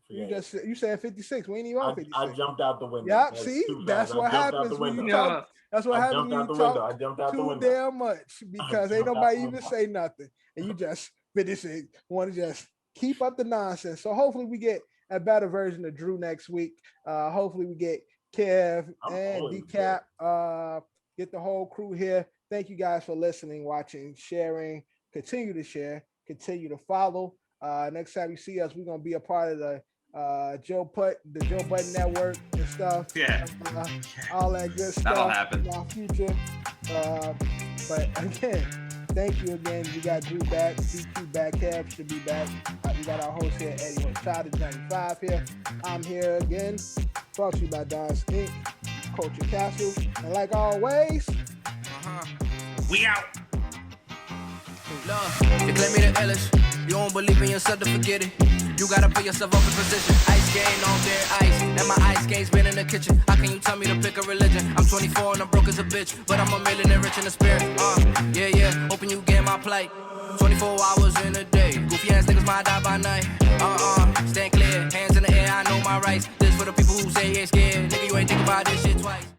You said 56. We ain't even on 56. I jumped out the window. Yeah, see, that's what happens when you talk. That's what happens when you talk too damn much because ain't nobody even say nothing, and you just 56. Want to just keep up the nonsense. So hopefully we get a better version of Drew next week. Hopefully we get Kev and Decap. Get the whole crew here. Thank you guys for listening, watching, sharing. Continue to share. Continue to follow. Next time you see us, we're gonna be a part of the Joe Budden Network and stuff. Yeah. All that good stuff. That'll happen in our future. But again, thank you again. We got Drew back, CQ back, Kev should be back. We got our host here, Eddie Horchata 95 here. I'm here again. Brought to you by Don's Inc., Culture Capsule. And like always, we out. Love, you claim me the illest. You don't believe in yourself to forget it. You gotta put yourself up in position. Ice game on bare ice. And my ice game's been in the kitchen. How can you tell me to pick a religion? I'm 24 and I'm broke as a bitch. But I'm a millionaire rich in the spirit. Yeah. Hoping you get my plight. 24 hours in a day. Goofy ass niggas might die by night. Stand clear. Hands in the air. I know my rights. This for the people who say they scared. Nigga, you ain't think about this shit twice.